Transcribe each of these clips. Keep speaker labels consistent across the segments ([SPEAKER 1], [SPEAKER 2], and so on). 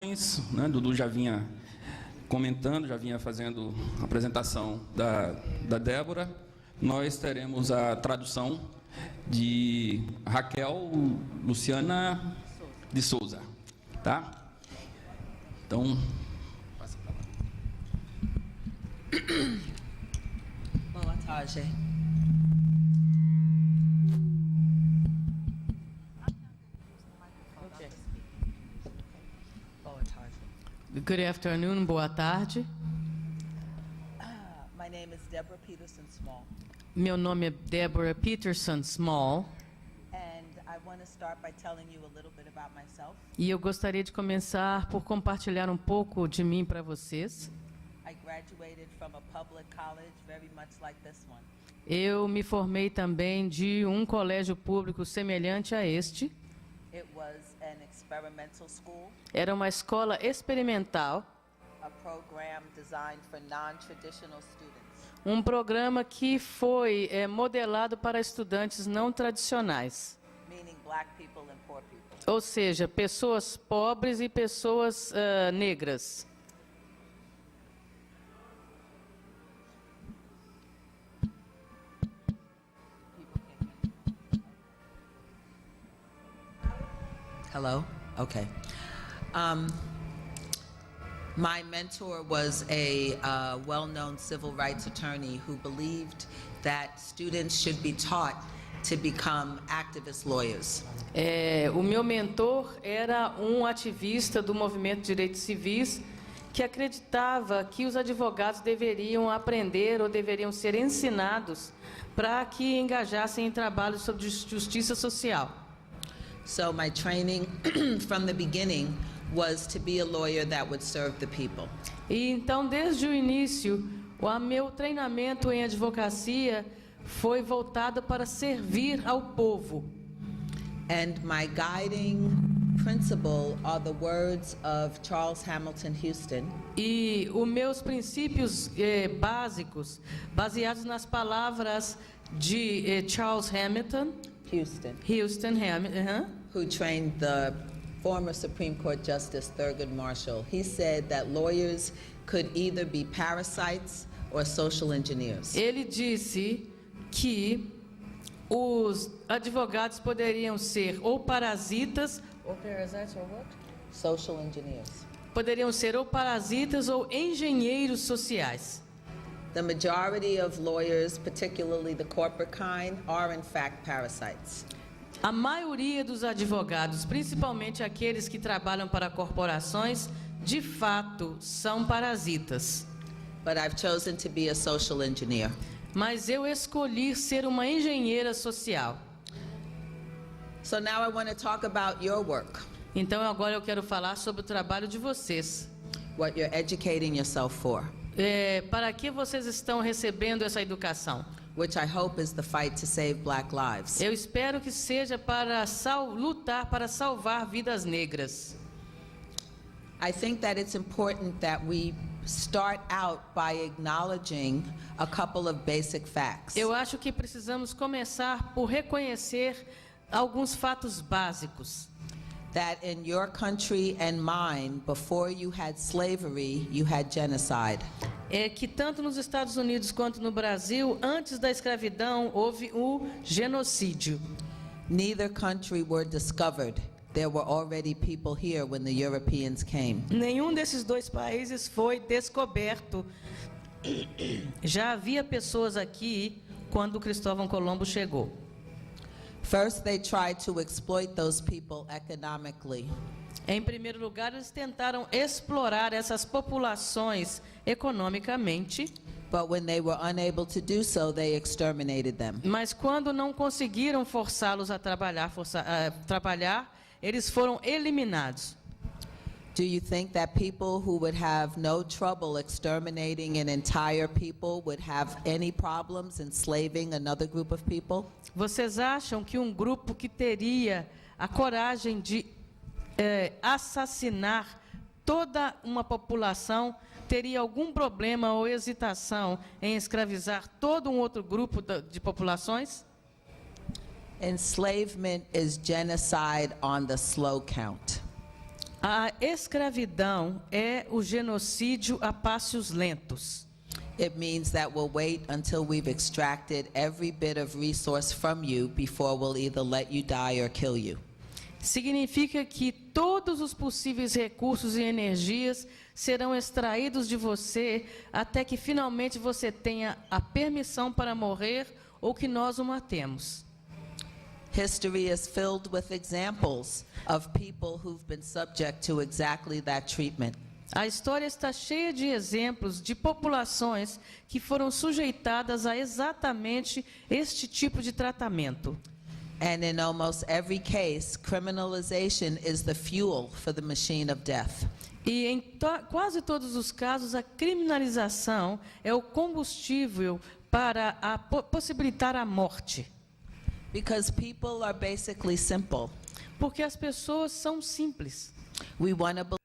[SPEAKER 1] imagens, né? Dudu já vinha comentando, já vinha fazendo a apresentação da Débora. Nós teremos a tradução de Raquel Luciana de Souza, tá? Então, passa para lá.
[SPEAKER 2] Boa tarde. Boa tarde.
[SPEAKER 3] Good afternoon, boa tarde.
[SPEAKER 2] My name is Deborah Peterson Small,
[SPEAKER 3] Meu nome é Deborah Peterson Small
[SPEAKER 2] and I want to start by telling you a little bit about myself.
[SPEAKER 3] e eu gostaria de começar por compartilhar um pouco de mim para vocês.
[SPEAKER 2] I graduated from a public college very much like this one.
[SPEAKER 3] Eu me formei também de um colégio público semelhante a este.
[SPEAKER 2] It was an experimental school,
[SPEAKER 3] Era uma escola experimental,
[SPEAKER 2] a program designed for non-traditional students.
[SPEAKER 3] um programa que foi modelado para estudantes não tradicionais,
[SPEAKER 2] Meaning black people and poor people.
[SPEAKER 3] ou seja, pessoas pobres e pessoas negras.
[SPEAKER 2] Hello? Okay. My mentor was a well-known civil rights attorney who believed that students should be taught to become activist lawyers.
[SPEAKER 3] O meu mentor era um ativista do movimento de direitos civis que acreditava que os advogados deveriam aprender ou deveriam ser ensinados para que engajassem em trabalhos sobre justiça social.
[SPEAKER 2] So my training from the beginning was to be a lawyer that would serve the people.
[SPEAKER 3] E então, desde o início, o meu treinamento em advocacia foi voltado para servir ao povo.
[SPEAKER 2] And my guiding principle are the words of Charles Hamilton Houston.
[SPEAKER 3] E os meus princípios básicos, baseados nas palavras de Charles Hamilton,
[SPEAKER 2] Who trained the former Supreme Court Justice Thurgood Marshall. He said that lawyers could either be parasites or social engineers.
[SPEAKER 3] Ele disse que os advogados poderiam ser ou parasitas,
[SPEAKER 2] Social engineers.
[SPEAKER 3] poderiam ser ou parasitas ou engenheiros sociais.
[SPEAKER 2] The majority of lawyers, particularly the corporate kind, are in fact parasites.
[SPEAKER 3] A maioria dos advogados, principalmente aqueles que trabalham para corporações, de fato são parasitas.
[SPEAKER 2] But I've chosen to be a social engineer.
[SPEAKER 3] Mas eu escolhi ser uma engenheira social.
[SPEAKER 2] So now I want to talk about your work,
[SPEAKER 3] Então agora eu quero falar sobre o trabalho de vocês.
[SPEAKER 2] what you're educating yourself for,
[SPEAKER 3] Para que vocês estão recebendo essa educação?
[SPEAKER 2] which I hope is the fight to save black lives.
[SPEAKER 3] Eu espero que seja para lutar para salvar vidas negras.
[SPEAKER 2] I think that it's important that we start out by acknowledging a couple of basic facts.
[SPEAKER 3] Eu acho que precisamos começar por reconhecer alguns fatos básicos.
[SPEAKER 2] That in your country and mine, before you had slavery, you had genocide.
[SPEAKER 3] É que tanto nos Estados Unidos quanto no Brasil, antes da escravidão, houve o genocídio.
[SPEAKER 2] Neither country were discovered. There were already people here when the Europeans came.
[SPEAKER 3] Nenhum desses dois países foi descoberto. Já havia pessoas aqui quando Cristóvão Colombo chegou.
[SPEAKER 2] First, they tried to exploit those people economically.
[SPEAKER 3] Em primeiro lugar, eles tentaram explorar essas populações economicamente,
[SPEAKER 2] But when they were unable to do so, they exterminated them.
[SPEAKER 3] mas quando não conseguiram forçá-los a trabalhar, eles foram eliminados.
[SPEAKER 2] Do you think that people who would have no trouble exterminating an entire people would have any problems enslaving another group of people?
[SPEAKER 3] Vocês acham que um grupo que teria a coragem de assassinar toda uma população teria algum problema ou hesitação em escravizar todo um outro grupo de populações?
[SPEAKER 2] Enslavement is genocide on the slow count.
[SPEAKER 3] A escravidão é o genocídio a passos lentos.
[SPEAKER 2] It means that we'll wait until we've extracted every bit of resource from you before we'll either let you die or kill you.
[SPEAKER 3] Significa que todos os possíveis recursos e energias serão extraídos de você até que finalmente você tenha a permissão para morrer ou que nós o matemos.
[SPEAKER 2] History is filled with examples of people who've been subject to exactly that treatment.
[SPEAKER 3] A história está cheia de exemplos de populações que foram sujeitadas a exatamente este tipo de tratamento.
[SPEAKER 2] And in almost every case, criminalization is the fuel for the machine of death.
[SPEAKER 3] E em quase todos os casos, a criminalização é o combustível para possibilitar a morte.
[SPEAKER 2] Because people are basically simple.
[SPEAKER 3] Porque as pessoas são simples.
[SPEAKER 2] We want to believe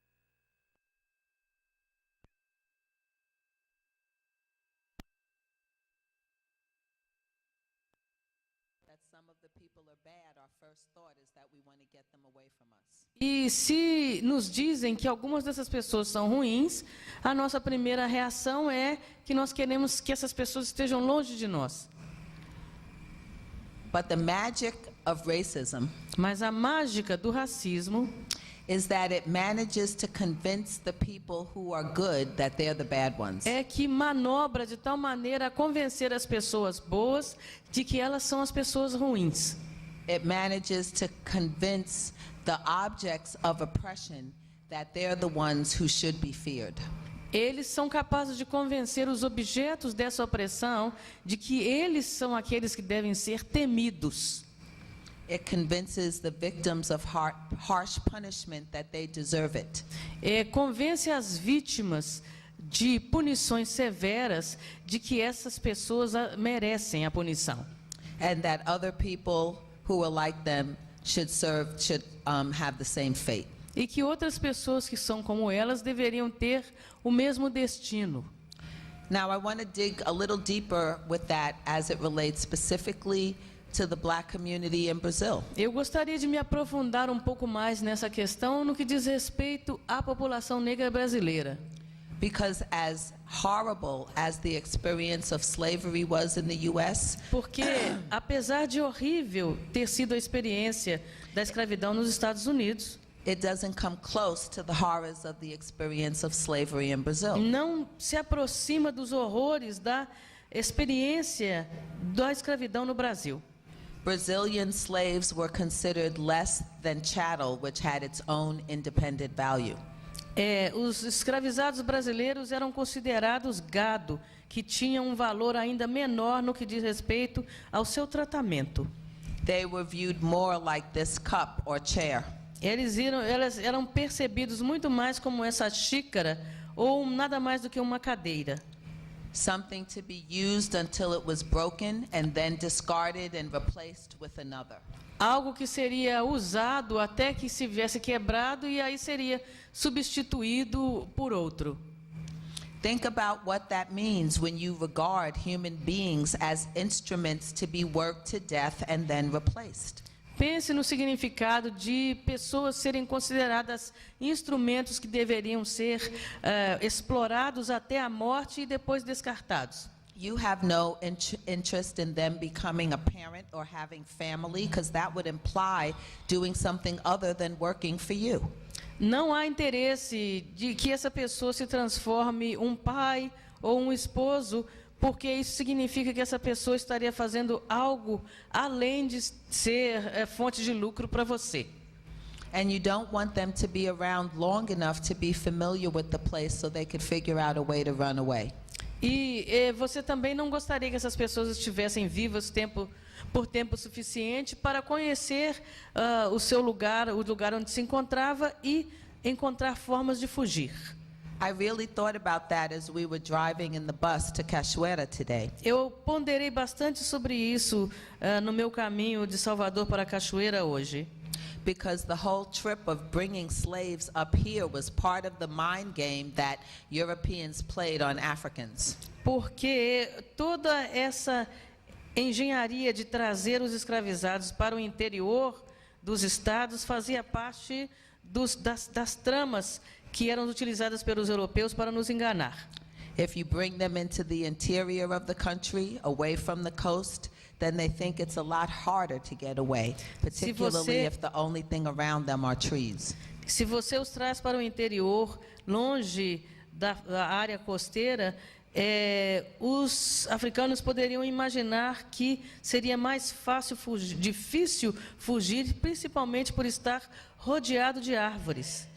[SPEAKER 2] that some of the people are bad. Our first thought is that we want to get them away from us.
[SPEAKER 3] E se nos dizem que algumas dessas pessoas são ruins, a nossa primeira reação é que nós queremos que essas pessoas estejam longe de nós.
[SPEAKER 2] But the magic of racism
[SPEAKER 3] Mas a mágica do racismo
[SPEAKER 2] is that it manages to convince the people who are good that they're the bad ones.
[SPEAKER 3] é que manobra de tal maneira a convencer as pessoas boas de que elas são as pessoas ruins.
[SPEAKER 2] It manages to convince the objects of oppression that they're the ones who should be feared.
[SPEAKER 3] Eles são capazes de convencer os objetos dessa opressão de que eles são aqueles que devem ser temidos.
[SPEAKER 2] It convinces the victims of harsh punishment that they deserve it.
[SPEAKER 3] Convence as vítimas de punições severas de que essas pessoas merecem a punição.
[SPEAKER 2] And that other people who are like them should have the same fate.
[SPEAKER 3] E que outras pessoas que são como elas deveriam ter o mesmo destino.
[SPEAKER 2] Now I want to dig a little deeper with that as it relates specifically to the black community in Brazil.
[SPEAKER 3] Eu gostaria de me aprofundar um pouco mais nessa questão no que diz respeito à população negra brasileira.
[SPEAKER 2] Because as horrible as the experience of slavery was in the US,
[SPEAKER 3] Porque, apesar de horrível ter sido a experiência da escravidão nos Estados Unidos,
[SPEAKER 2] it doesn't come close to the horrors of the experience of slavery in Brazil.
[SPEAKER 3] não se aproxima dos horrores da experiência da escravidão no Brasil.
[SPEAKER 2] Brazilian slaves were considered less than chattel, which had its own independent value.
[SPEAKER 3] Os escravizados brasileiros eram considerados gado, que tinham um valor ainda menor no que diz respeito ao seu tratamento.
[SPEAKER 2] They were viewed more like this cup or chair.
[SPEAKER 3] Eles eram percebidos muito mais como essa xícara ou nada mais do que uma cadeira.
[SPEAKER 2] Something to be used until it was broken and then discarded and replaced with another.
[SPEAKER 3] Algo que seria usado até que se viesse quebrado e aí seria substituído por outro.
[SPEAKER 2] Think about what that means when you regard human beings as instruments to be worked to death and then replaced.
[SPEAKER 3] Pense no significado de pessoas serem consideradas instrumentos que deveriam ser explorados até a morte e depois descartados.
[SPEAKER 2] You have no interest in them becoming a parent or having family, because that would imply doing something other than working for you.
[SPEAKER 3] Não há interesse de que essa pessoa se transforme um pai ou um esposo, porque isso significa que essa pessoa estaria fazendo algo além de ser fonte de lucro para você.
[SPEAKER 2] And you don't want them to be around long enough to be familiar with the place so they could figure out a way to run away.
[SPEAKER 3] E você também não gostaria que essas pessoas estivessem vivas por tempo suficiente para conhecer o seu lugar, o lugar onde se encontrava e encontrar formas de fugir.
[SPEAKER 2] I really thought about that as we were driving in the bus to Cachoeira today.
[SPEAKER 3] Eu ponderei bastante sobre isso no meu caminho de Salvador para Cachoeira hoje.
[SPEAKER 2] Because the whole trip of bringing slaves up here was part of the mind game that Europeans played on Africans.
[SPEAKER 3] Porque toda essa engenharia de trazer os escravizados para o interior dos estados fazia parte das tramas que eram utilizadas pelos europeus para nos enganar.
[SPEAKER 2] If you bring them into the interior of the country, away from the coast, then they think it's a lot harder to get away, particularly if the only thing around them are trees.
[SPEAKER 3] Se você os traz para o interior, longe da área costeira, os africanos poderiam imaginar que seria mais difícil fugir, principalmente por estar rodeado de árvores.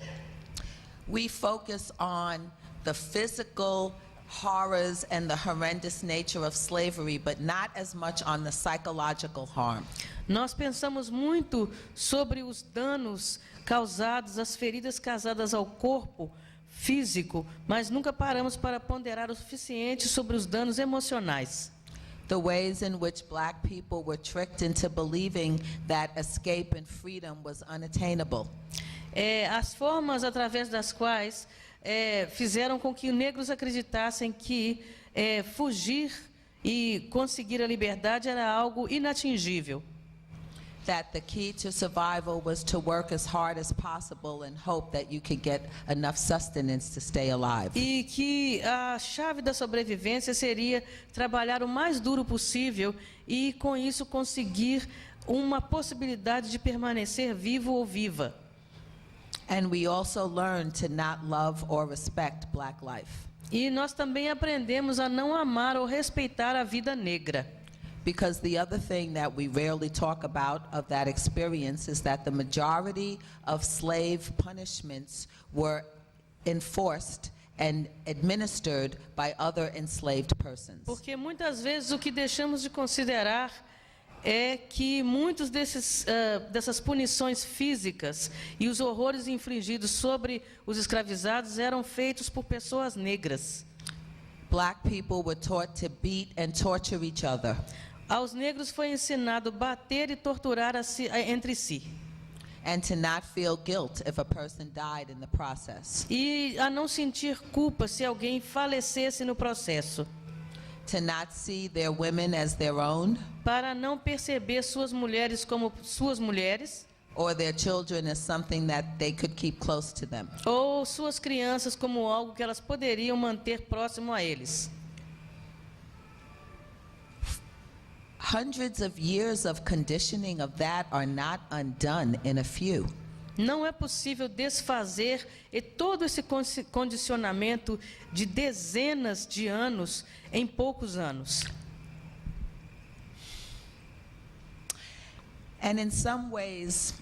[SPEAKER 2] We focus on the physical horrors and the horrendous nature of slavery, but not as much on the psychological harm.
[SPEAKER 3] Nós pensamos muito sobre os danos causados, as feridas causadas ao corpo físico, mas nunca paramos para ponderar o suficiente sobre os danos emocionais.
[SPEAKER 2] The ways in which black people were tricked into believing that escape and freedom was unattainable.
[SPEAKER 3] As formas através das quais fizeram com que os negros acreditassem que fugir e conseguir a liberdade era algo inatingível.
[SPEAKER 2] That the key to survival was to work as hard as possible and hope that you could get enough sustenance to stay alive.
[SPEAKER 3] E que a chave da sobrevivência seria trabalhar o mais duro possível e com isso conseguir uma possibilidade de permanecer vivo ou viva.
[SPEAKER 2] And we also learned to not love or respect black life.
[SPEAKER 3] E nós também aprendemos a não amar ou respeitar a vida negra.
[SPEAKER 2] Because the other thing that we rarely talk about of that experience is that the majority of slave punishments were enforced and administered by other enslaved persons.
[SPEAKER 3] Porque muitas vezes o que deixamos de considerar é que muitos dessas punições físicas e os horrores infligidos sobre os escravizados eram feitos por pessoas negras.
[SPEAKER 2] Black people were taught to beat and torture each other.
[SPEAKER 3] Aos negros foi ensinado bater e torturar entre si.
[SPEAKER 2] And to not feel guilt if a person died in the process.
[SPEAKER 3] E a não sentir culpa se alguém falecesse no processo.
[SPEAKER 2] To not see their women as their own.
[SPEAKER 3] Para não perceber suas mulheres como suas mulheres.
[SPEAKER 2] Or their children as something that they could keep close to them.
[SPEAKER 3] Ou suas crianças como algo que elas poderiam manter próximo a eles.
[SPEAKER 2] Hundreds of years of conditioning of that are not undone in a few.
[SPEAKER 3] Não é possível desfazer todo esse condicionamento de dezenas de anos em poucos anos.
[SPEAKER 2] And in some ways,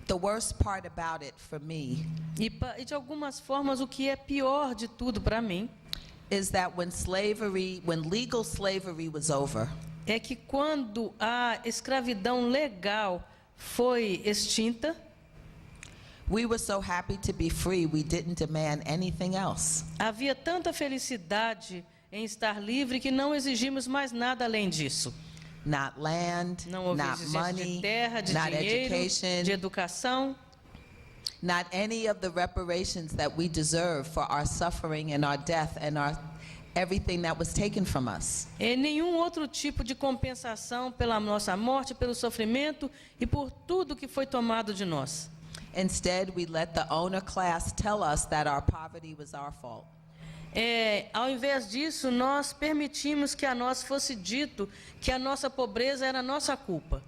[SPEAKER 2] the worst part about it for me
[SPEAKER 3] E de algumas formas o que é pior de tudo para mim
[SPEAKER 2] is that when legal slavery was over,
[SPEAKER 3] é que quando a escravidão legal foi extinta,
[SPEAKER 2] we were so happy to be free, we didn't demand anything else.
[SPEAKER 3] havia tanta felicidade em estar livre que não exigimos mais nada além disso.
[SPEAKER 2] Not land,
[SPEAKER 3] Não houve
[SPEAKER 2] not
[SPEAKER 3] exigência
[SPEAKER 2] money,
[SPEAKER 3] de terra, de
[SPEAKER 2] not
[SPEAKER 3] dinheiro,
[SPEAKER 2] education,
[SPEAKER 3] de educação,
[SPEAKER 2] not any of the reparations that we deserve for our suffering and our death and everything that was taken from us.
[SPEAKER 3] e nenhum outro tipo de compensação pela nossa morte, pelo sofrimento e por tudo que foi tomado de nós.
[SPEAKER 2] Instead, we let the owner class tell us that our poverty was our fault.
[SPEAKER 3] Ao invés disso, nós permitimos que a nós fosse dito que a nossa pobreza era nossa culpa.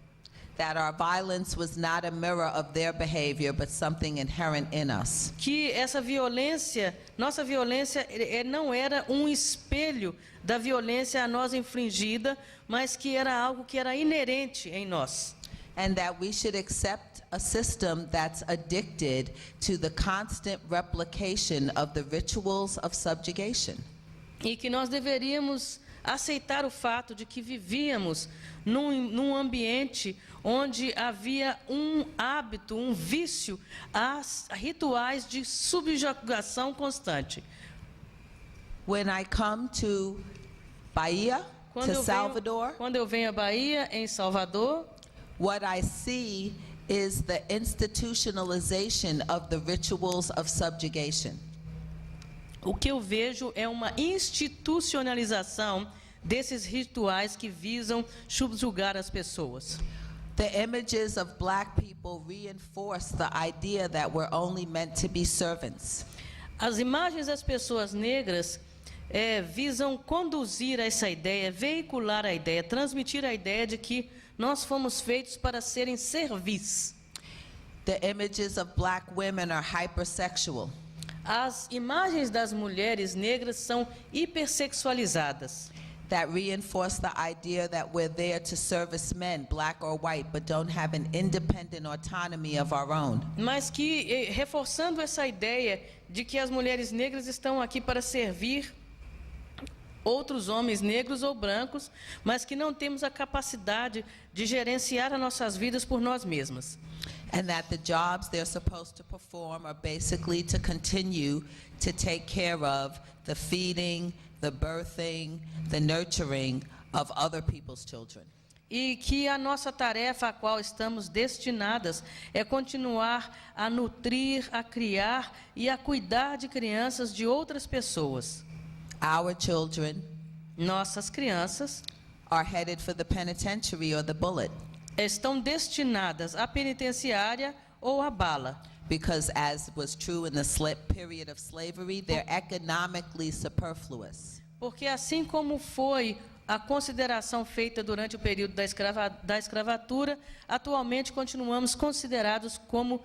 [SPEAKER 2] That our violence was not a mirror of their behavior, but something inherent in us.
[SPEAKER 3] Que essa violência, nossa violência não era um espelho da violência a nós infligida, mas que era algo que era inerente em nós.
[SPEAKER 2] And that we should accept a system that's addicted to the constant replication of the rituals of subjugation.
[SPEAKER 3] E que nós deveríamos aceitar o fato de que vivíamos num ambiente onde havia um hábito, um vício a rituais de subjugação constante.
[SPEAKER 2] When I come to Bahia, to Salvador,
[SPEAKER 3] quando eu venho à Bahia, em Salvador,
[SPEAKER 2] what I see is the institutionalization of the rituals of subjugation.
[SPEAKER 3] O que eu vejo é uma institucionalização desses rituais que visam subjugar as pessoas.
[SPEAKER 2] The images of black people reinforce the idea that we're only meant to be servants.
[SPEAKER 3] As imagens das pessoas negras visam conduzir essa ideia, veicular a ideia, transmitir a ideia de que nós fomos feitos para serem servis.
[SPEAKER 2] The images of black women are hypersexual.
[SPEAKER 3] As imagens das mulheres negras são hipersexualizadas.
[SPEAKER 2] That reinforce the idea that we're there to service men, black or white, but don't have an independent autonomy of our own.
[SPEAKER 3] Mas que, reforçando essa ideia de que as mulheres negras estão aqui para servir outros homens negros ou brancos, mas que não temos a capacidade de gerenciar as nossas vidas por nós mesmas.
[SPEAKER 2] And that the jobs they're supposed to perform are basically to continue to take care of the feeding, the birthing, the nurturing of other people's children.
[SPEAKER 3] E que a nossa tarefa a qual estamos destinadas é continuar a nutrir, a criar e a cuidar de crianças de outras pessoas.
[SPEAKER 2] Our children
[SPEAKER 3] Nossas crianças
[SPEAKER 2] are headed for the penitentiary or the bullet
[SPEAKER 3] estão destinadas à penitenciária ou à bala.
[SPEAKER 2] because, as was true in the period of slavery, they're economically superfluous.
[SPEAKER 3] Porque assim como foi a consideração feita durante o período da escravatura, atualmente continuamos considerados como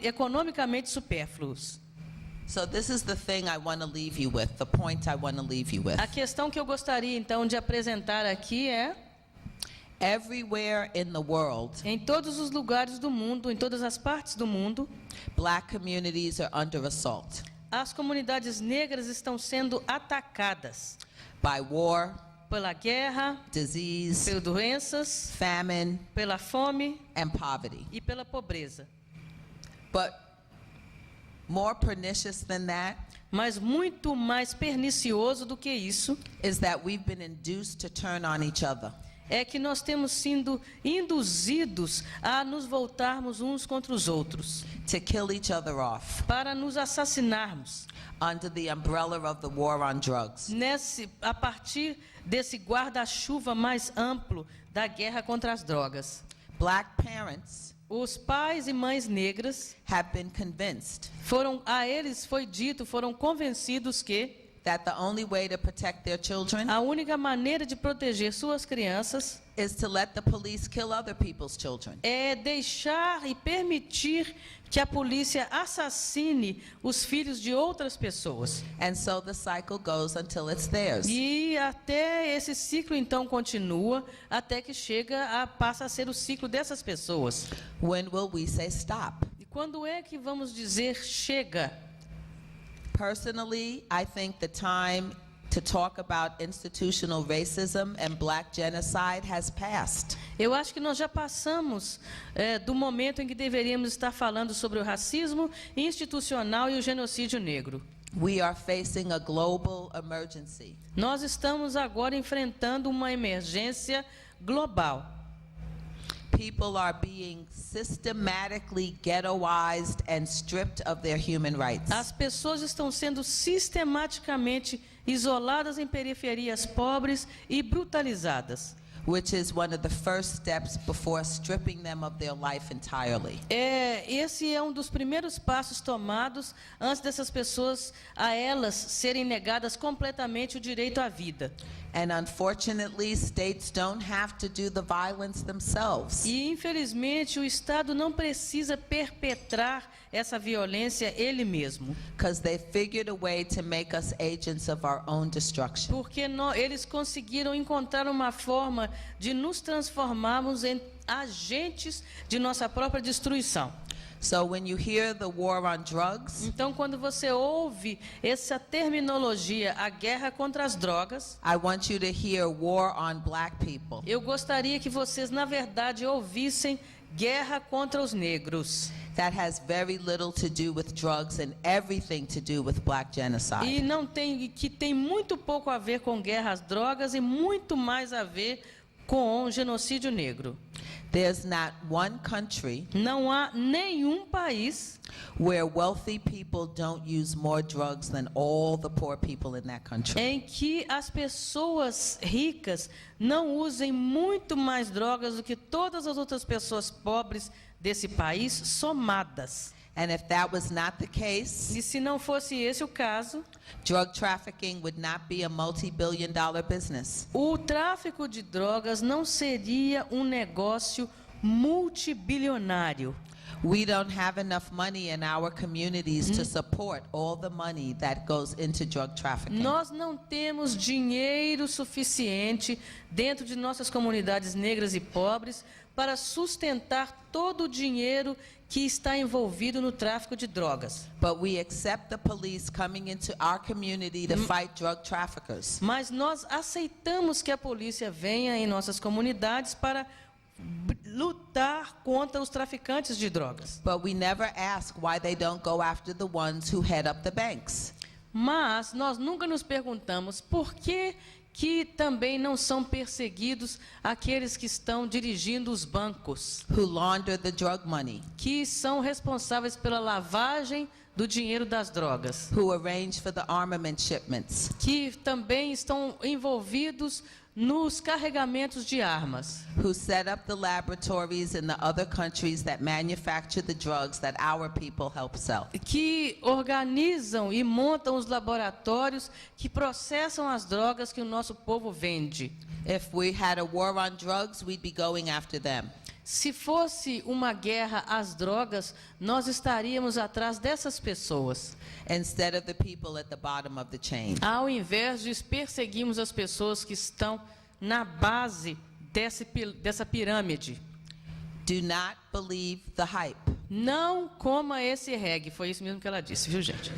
[SPEAKER 3] economicamente supérfluos.
[SPEAKER 2] So this is the thing I want to leave you with, the point I want to leave you with.
[SPEAKER 3] A questão que eu gostaria então de apresentar aqui é:
[SPEAKER 2] Everywhere in the world,
[SPEAKER 3] em todos os lugares do mundo, em todas as partes do mundo,
[SPEAKER 2] black communities are under assault
[SPEAKER 3] as comunidades negras estão sendo atacadas
[SPEAKER 2] by war,
[SPEAKER 3] pela guerra,
[SPEAKER 2] disease,
[SPEAKER 3] pelas doenças,
[SPEAKER 2] famine,
[SPEAKER 3] pela fome
[SPEAKER 2] and poverty.
[SPEAKER 3] e pela pobreza.
[SPEAKER 2] But more pernicious than that
[SPEAKER 3] Mas muito mais pernicioso do que isso
[SPEAKER 2] is that we've been induced to turn on each other.
[SPEAKER 3] é que nós temos sido induzidos a nos voltarmos uns contra os outros,
[SPEAKER 2] To kill each other off
[SPEAKER 3] para nos assassinarmos,
[SPEAKER 2] under the umbrella of the war on drugs.
[SPEAKER 3] a partir desse guarda-chuva mais amplo da guerra contra as drogas.
[SPEAKER 2] Black parents
[SPEAKER 3] Os pais e mães negras
[SPEAKER 2] have been convinced
[SPEAKER 3] foram convencidos que
[SPEAKER 2] that the only way to protect their children
[SPEAKER 3] a única maneira de proteger suas crianças
[SPEAKER 2] is to let the police kill other people's children.
[SPEAKER 3] é deixar e permitir que a polícia assassine os filhos de outras pessoas.
[SPEAKER 2] And so the cycle goes until it's theirs.
[SPEAKER 3] E até esse ciclo então continua até que passa a ser o ciclo dessas pessoas.
[SPEAKER 2] When will we say stop?
[SPEAKER 3] E quando é que vamos dizer chega?
[SPEAKER 2] Personally, I think the time to talk about institutional racism and black genocide has passed.
[SPEAKER 3] Eu acho que nós já passamos do momento em que deveríamos estar falando sobre o racismo institucional e o genocídio negro.
[SPEAKER 2] We are facing a global emergency.
[SPEAKER 3] Nós estamos agora enfrentando uma emergência global.
[SPEAKER 2] People are being systematically ghettoized and stripped of their human rights.
[SPEAKER 3] As pessoas estão sendo sistematicamente isoladas em periferias pobres e brutalizadas.
[SPEAKER 2] Which is one of the first steps before stripping them of their life entirely.
[SPEAKER 3] Esse é um dos primeiros passos tomados antes dessas pessoas, a elas serem negadas completamente o direito à vida.
[SPEAKER 2] And unfortunately, states don't have to do the violence themselves.
[SPEAKER 3] E infelizmente o Estado não precisa perpetrar essa violência ele mesmo.
[SPEAKER 2] Because they figured a way to make us agents of our own destruction.
[SPEAKER 3] Porque eles conseguiram encontrar uma forma de nos transformarmos em agentes de nossa própria destruição.
[SPEAKER 2] So when you hear the war on drugs,
[SPEAKER 3] Então, quando você ouve essa terminologia, a guerra contra as drogas,
[SPEAKER 2] I want you to hear war on black people.
[SPEAKER 3] eu gostaria que vocês, na verdade, ouvissem guerra contra os negros.
[SPEAKER 2] That has very little to do with drugs and everything to do with black genocide.
[SPEAKER 3] Que tem muito pouco a ver com guerra às drogas e muito mais a ver com genocídio negro.
[SPEAKER 2] There's not one country
[SPEAKER 3] Não há nenhum país
[SPEAKER 2] where wealthy people don't use more drugs than all the poor people in that country.
[SPEAKER 3] em que as pessoas ricas não usem muito mais drogas do que todas as outras pessoas pobres desse país somadas.
[SPEAKER 2] And if that was not the case,
[SPEAKER 3] E se não fosse esse o caso,
[SPEAKER 2] drug trafficking would not be a multi-billion-dollar business.
[SPEAKER 3] o tráfico de drogas não seria um negócio multibilionário.
[SPEAKER 2] We don't have enough money in our communities to support all the money that goes into drug trafficking.
[SPEAKER 3] Nós não temos dinheiro suficiente dentro de nossas comunidades negras e pobres para sustentar todo o dinheiro que está envolvido no tráfico de drogas.
[SPEAKER 2] But we accept the police coming into our community to fight drug traffickers.
[SPEAKER 3] Mas nós aceitamos que a polícia venha em nossas comunidades para lutar contra os traficantes de drogas.
[SPEAKER 2] But we never ask why they don't go after the ones who head up the banks.
[SPEAKER 3] Mas nós nunca nos perguntamos por que também não são perseguidos aqueles que estão dirigindo os bancos,
[SPEAKER 2] Who launder the drug money,
[SPEAKER 3] que são responsáveis pela lavagem do dinheiro das drogas,
[SPEAKER 2] who arrange for the armament shipments,
[SPEAKER 3] que também estão envolvidos nos carregamentos de armas,
[SPEAKER 2] who set up the laboratories in the other countries that manufacture the drugs that our people help sell.
[SPEAKER 3] que organizam e montam os laboratórios que processam as drogas que o nosso povo vende.
[SPEAKER 2] If we had a war on drugs, we'd be going after them.
[SPEAKER 3] Se fosse uma guerra às drogas, nós estaríamos atrás dessas pessoas,
[SPEAKER 2] Instead of the people at the bottom of the chain.
[SPEAKER 3] ao invés de perseguirmos as pessoas que estão na base dessa pirâmide.
[SPEAKER 2] Do not believe the hype.
[SPEAKER 3] Não coma esse reggae, foi isso mesmo que ela disse, viu, gente?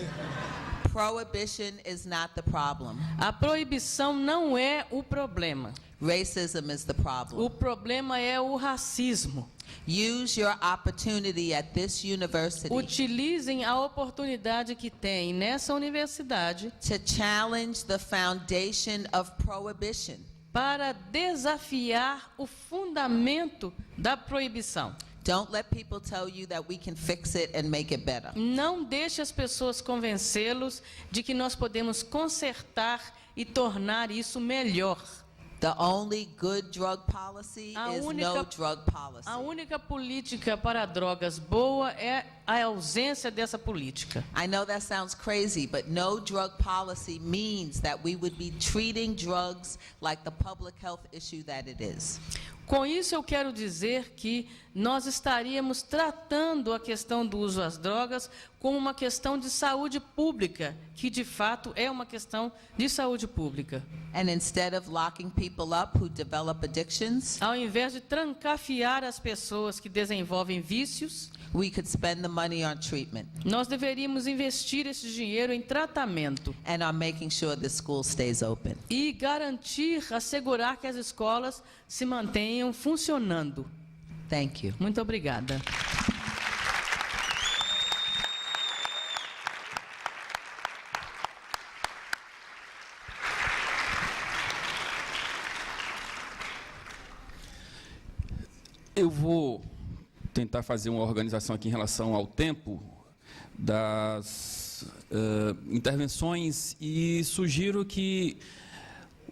[SPEAKER 2] Prohibition is not the problem.
[SPEAKER 3] A proibição não é o problema.
[SPEAKER 2] Racism is the problem.
[SPEAKER 3] O problema é o racismo.
[SPEAKER 2] Use your opportunity at this university
[SPEAKER 3] Utilizem a oportunidade que tem nessa universidade
[SPEAKER 2] to challenge the foundation of prohibition.
[SPEAKER 3] para desafiar o fundamento da proibição.
[SPEAKER 2] Don't let people tell you that we can fix it and make it better.
[SPEAKER 3] Não deixe as pessoas convencê-los de que nós podemos consertar e tornar isso melhor.
[SPEAKER 2] The only good drug policy
[SPEAKER 3] A
[SPEAKER 2] is
[SPEAKER 3] única-
[SPEAKER 2] no drug policy.
[SPEAKER 3] A única política para drogas boa é a ausência dessa política.
[SPEAKER 2] I know that sounds crazy, but no drug policy means that we would be treating drugs like the public health issue that it is.
[SPEAKER 3] Com isso, eu quero dizer que nós estaríamos tratando a questão do uso às drogas como uma questão de saúde pública, que de fato é uma questão de saúde pública.
[SPEAKER 2] And instead of locking people up who develop addictions,
[SPEAKER 3] Ao invés de trancafiar as pessoas que desenvolvem vícios,
[SPEAKER 2] we could spend the money on treatment
[SPEAKER 3] nós deveríamos investir esse dinheiro em tratamento
[SPEAKER 2] and on making sure the school stays open.
[SPEAKER 3] e garantir, assegurar que as escolas se mantenham funcionando.
[SPEAKER 2] Thank you.
[SPEAKER 3] Muito obrigada.
[SPEAKER 1] Eu vou tentar fazer uma organização aqui em relação ao tempo das intervenções e sugiro que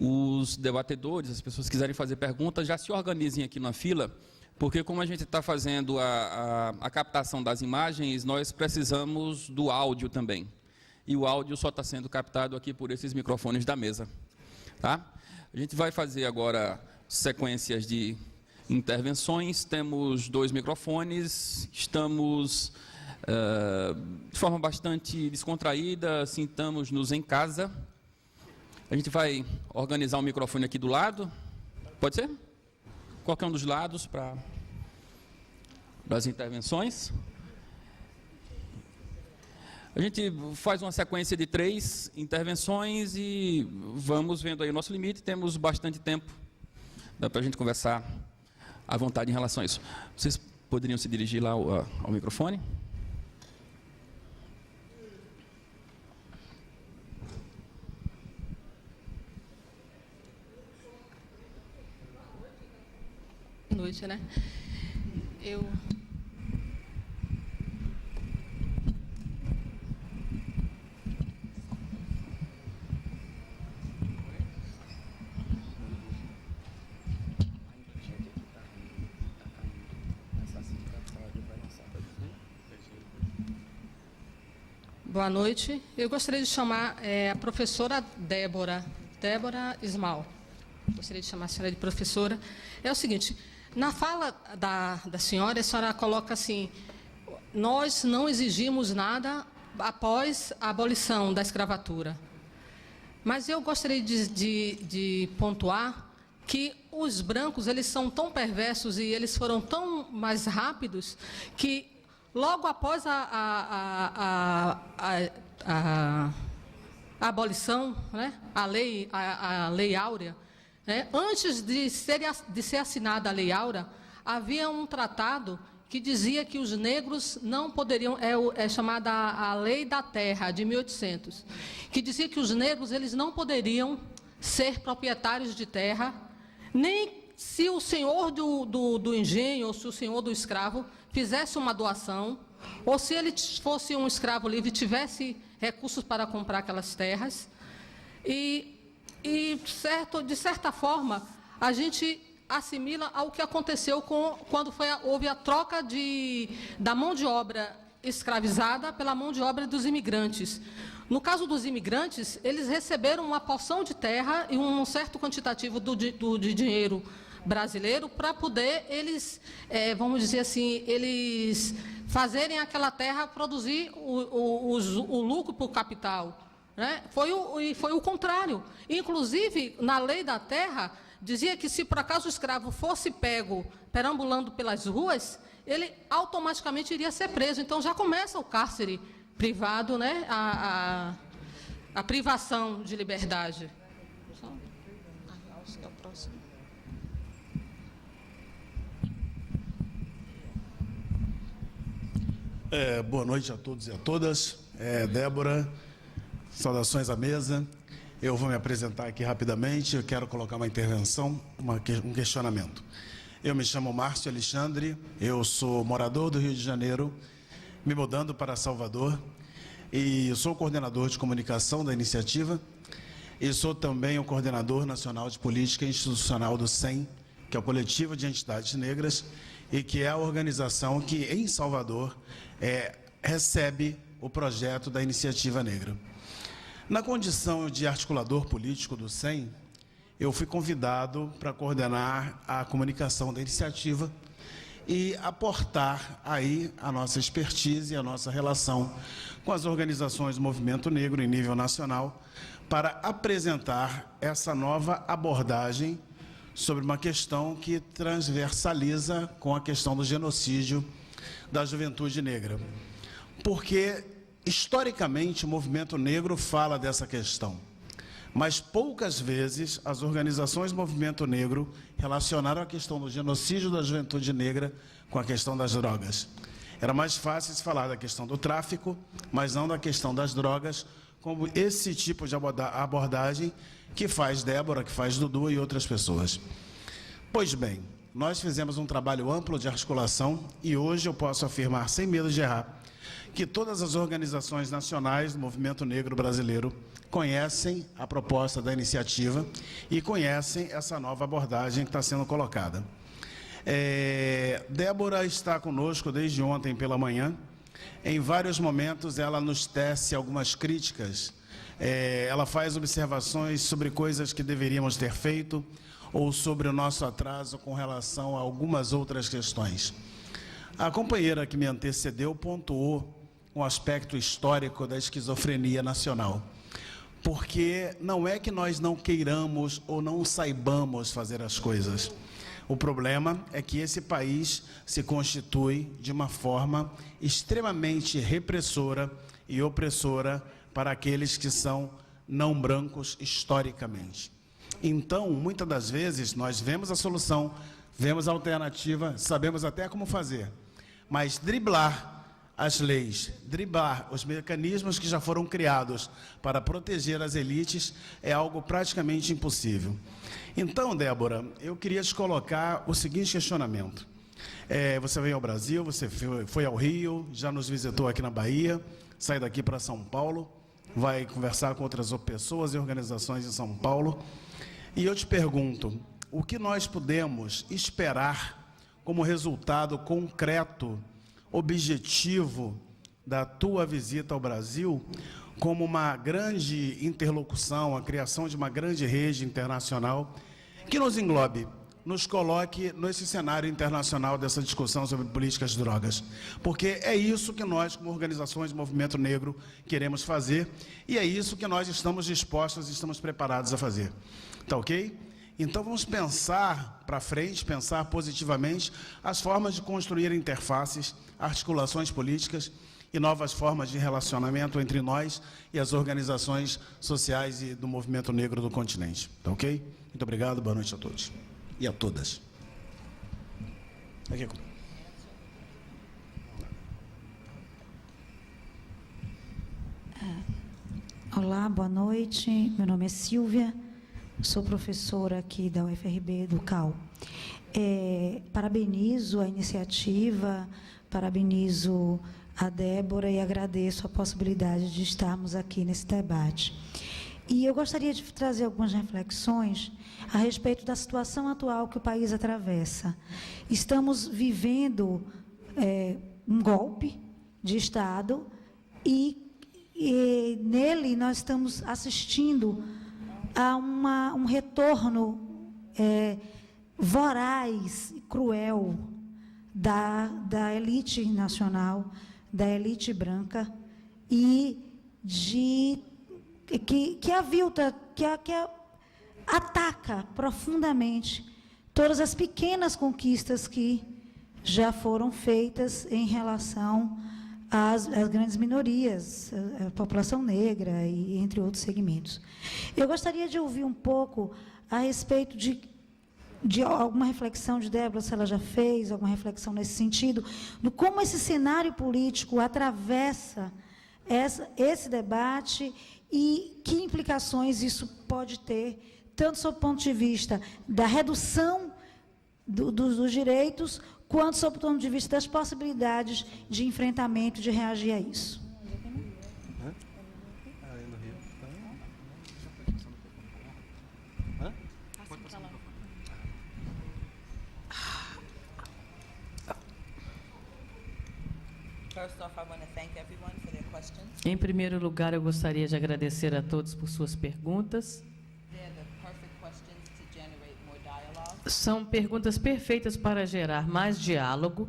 [SPEAKER 1] os debatedores, as pessoas que quiserem fazer perguntas, já se organizem aqui na fila, porque como a gente está fazendo a captação das imagens, nós precisamos do áudio também. E o áudio só está sendo captado aqui por esses microfones da mesa. Tá? A gente vai fazer agora sequências de intervenções, temos 2 microfones, estamos de forma bastante descontraída, sintamos-nos em casa. A gente vai organizar o microfone aqui do lado, pode ser? Qualquer um dos lados para as intervenções. A gente faz uma sequência de 3 intervenções e vamos vendo aí o nosso limite, temos bastante tempo, dá para a gente conversar à vontade em relação a isso. Vocês poderiam se dirigir lá ao microfone?
[SPEAKER 4] Boa noite, né? Boa noite. Eu gostaria de chamar a professora Débora Ismal. Gostaria de chamar a senhora de professora. É o seguinte, na fala da senhora, a senhora coloca assim, nós não exigimos nada após a abolição da escravatura. Mas eu gostaria de pontuar que os brancos, eles são tão perversos e eles foram tão mais rápidos que logo após a abolição, né, a lei áurea, né, antes de ser assinada a Lei Áurea, havia um tratado que dizia que os negros não poderiam, é chamada a Lei da Terra, de 1800, que dizia que os negros eles não poderiam ser proprietários de terra, nem se o senhor do engenho ou se o senhor do escravo fizesse uma doação, ou se ele fosse um escravo livre e tivesse recursos para comprar aquelas terras. E de certa forma, a gente assimila ao que aconteceu quando houve a troca da mão de obra escravizada pela mão de obra dos imigrantes. No caso dos imigrantes, eles receberam uma porção de terra e um certo quantitativo de dinheiro brasileiro para poder eles, vamos dizer assim, eles fazerem aquela terra produzir o lucro para o capital. Né? Foi o contrário. Inclusive, na lei da terra, dizia que se por acaso o escravo fosse pego perambulando pelas ruas, ele automaticamente iria ser preso. Então, já começa o cárcere privado, né? a privação de liberdade. Acho que é o próximo.
[SPEAKER 5] Boa noite a todos e a todas. Débora, saudações à mesa. Eu vou me apresentar aqui rapidamente. Eu quero colocar uma intervenção, um questionamento. Eu me chamo Márcio Alexandre, eu sou morador do Rio de Janeiro, me mudando para Salvador, e sou coordenador de comunicação da iniciativa, e sou também o coordenador nacional de política institucional do SEM, que é o Coletivo de Entidades Negras, e que é a organização que, em Salvador, recebe o projeto da Iniciativa Negra. Na condição de articulador político do SEM, eu fui convidado para coordenar a comunicação da iniciativa e aportar aí a nossa expertise e a nossa relação com as organizações do movimento negro em nível nacional para apresentar essa nova abordagem sobre uma questão que transversaliza com a questão do genocídio da juventude negra. Porque, historicamente, o movimento negro fala dessa questão, mas poucas vezes as organizações do movimento negro relacionaram a questão do genocídio da juventude negra com a questão das drogas. Era mais fácil se falar da questão do tráfico, mas não da questão das drogas, como esse tipo de abordagem que faz Débora, que faz Dudu e outras pessoas. Pois bem, nós fizemos um trabalho amplo de articulação e hoje eu posso afirmar, sem medo de errar, que todas as organizações nacionais do movimento negro brasileiro conhecem a proposta da iniciativa e conhecem essa nova abordagem que está sendo colocada. Débora está conosco desde ontem pela manhã. Em vários momentos ela nos tece algumas críticas, ela faz observações sobre coisas que deveríamos ter feito ou sobre o nosso atraso com relação a algumas outras questões. A companheira que me antecedeu pontuou um aspecto histórico da esquizofrenia nacional. Porque não é que nós não queiramos ou não saibamos fazer as coisas. O problema é que esse país se constitui de uma forma extremamente repressora e opressora para aqueles que são não brancos historicamente. Então, muitas das vezes, nós vemos a solução, vemos a alternativa, sabemos até como fazer, mas driblar as leis, driblar os mecanismos que já foram criados para proteger as elites é algo praticamente impossível. Então, Débora, eu queria te colocar o seguinte questionamento. Você veio ao Brasil, você foi ao Rio, já nos visitou aqui na Bahia, sai daqui para São Paulo, vai conversar com outras pessoas e organizações em São Paulo. E eu te pergunto, o que nós podemos esperar como resultado concreto, objetivo da tua visita ao Brasil, como uma grande interlocução, a criação de uma grande rede internacional que nos englobe, nos coloque nesse cenário internacional dessa discussão sobre políticas de drogas. Porque é isso que nós, como organizações do Movimento Negro, queremos fazer e é isso que nós estamos dispostos e estamos preparados a fazer. Tá ok? Então vamos pensar para frente, pensar positivamente as formas de construir interfaces, articulações políticas e novas formas de relacionamento entre nós e as organizações sociais e do movimento negro do continente. Tá ok? Muito obrigado, boa noite a todos. E a todas. Aqui.
[SPEAKER 6] Olá, boa noite. Meu nome é Silvia, sou professora aqui da UFRB, do CAU. Parabenizo a iniciativa, parabenizo a Débora e agradeço a possibilidade de estarmos aqui nesse debate. E eu gostaria de trazer algumas reflexões a respeito da situação atual que o país atravessa. Estamos vivendo um golpe de Estado e nele nós estamos assistindo a um retorno voraz e cruel da elite nacional, da elite branca e que avilta, que ataca profundamente todas as pequenas conquistas que já foram feitas em relação às grandes minorias, a população negra e entre outros segmentos. Eu gostaria de ouvir um pouco a respeito de alguma reflexão de Débora, se ela já fez alguma reflexão nesse sentido, de como esse cenário político atravessa esse debate e que implicações isso pode ter, tanto sob o ponto de vista da redução dos direitos, quanto sob o ponto de vista das possibilidades de enfrentamento, de reagir a isso.
[SPEAKER 3] Em primeiro lugar, eu gostaria de agradecer a todos por suas perguntas. São perguntas perfeitas para gerar mais diálogo.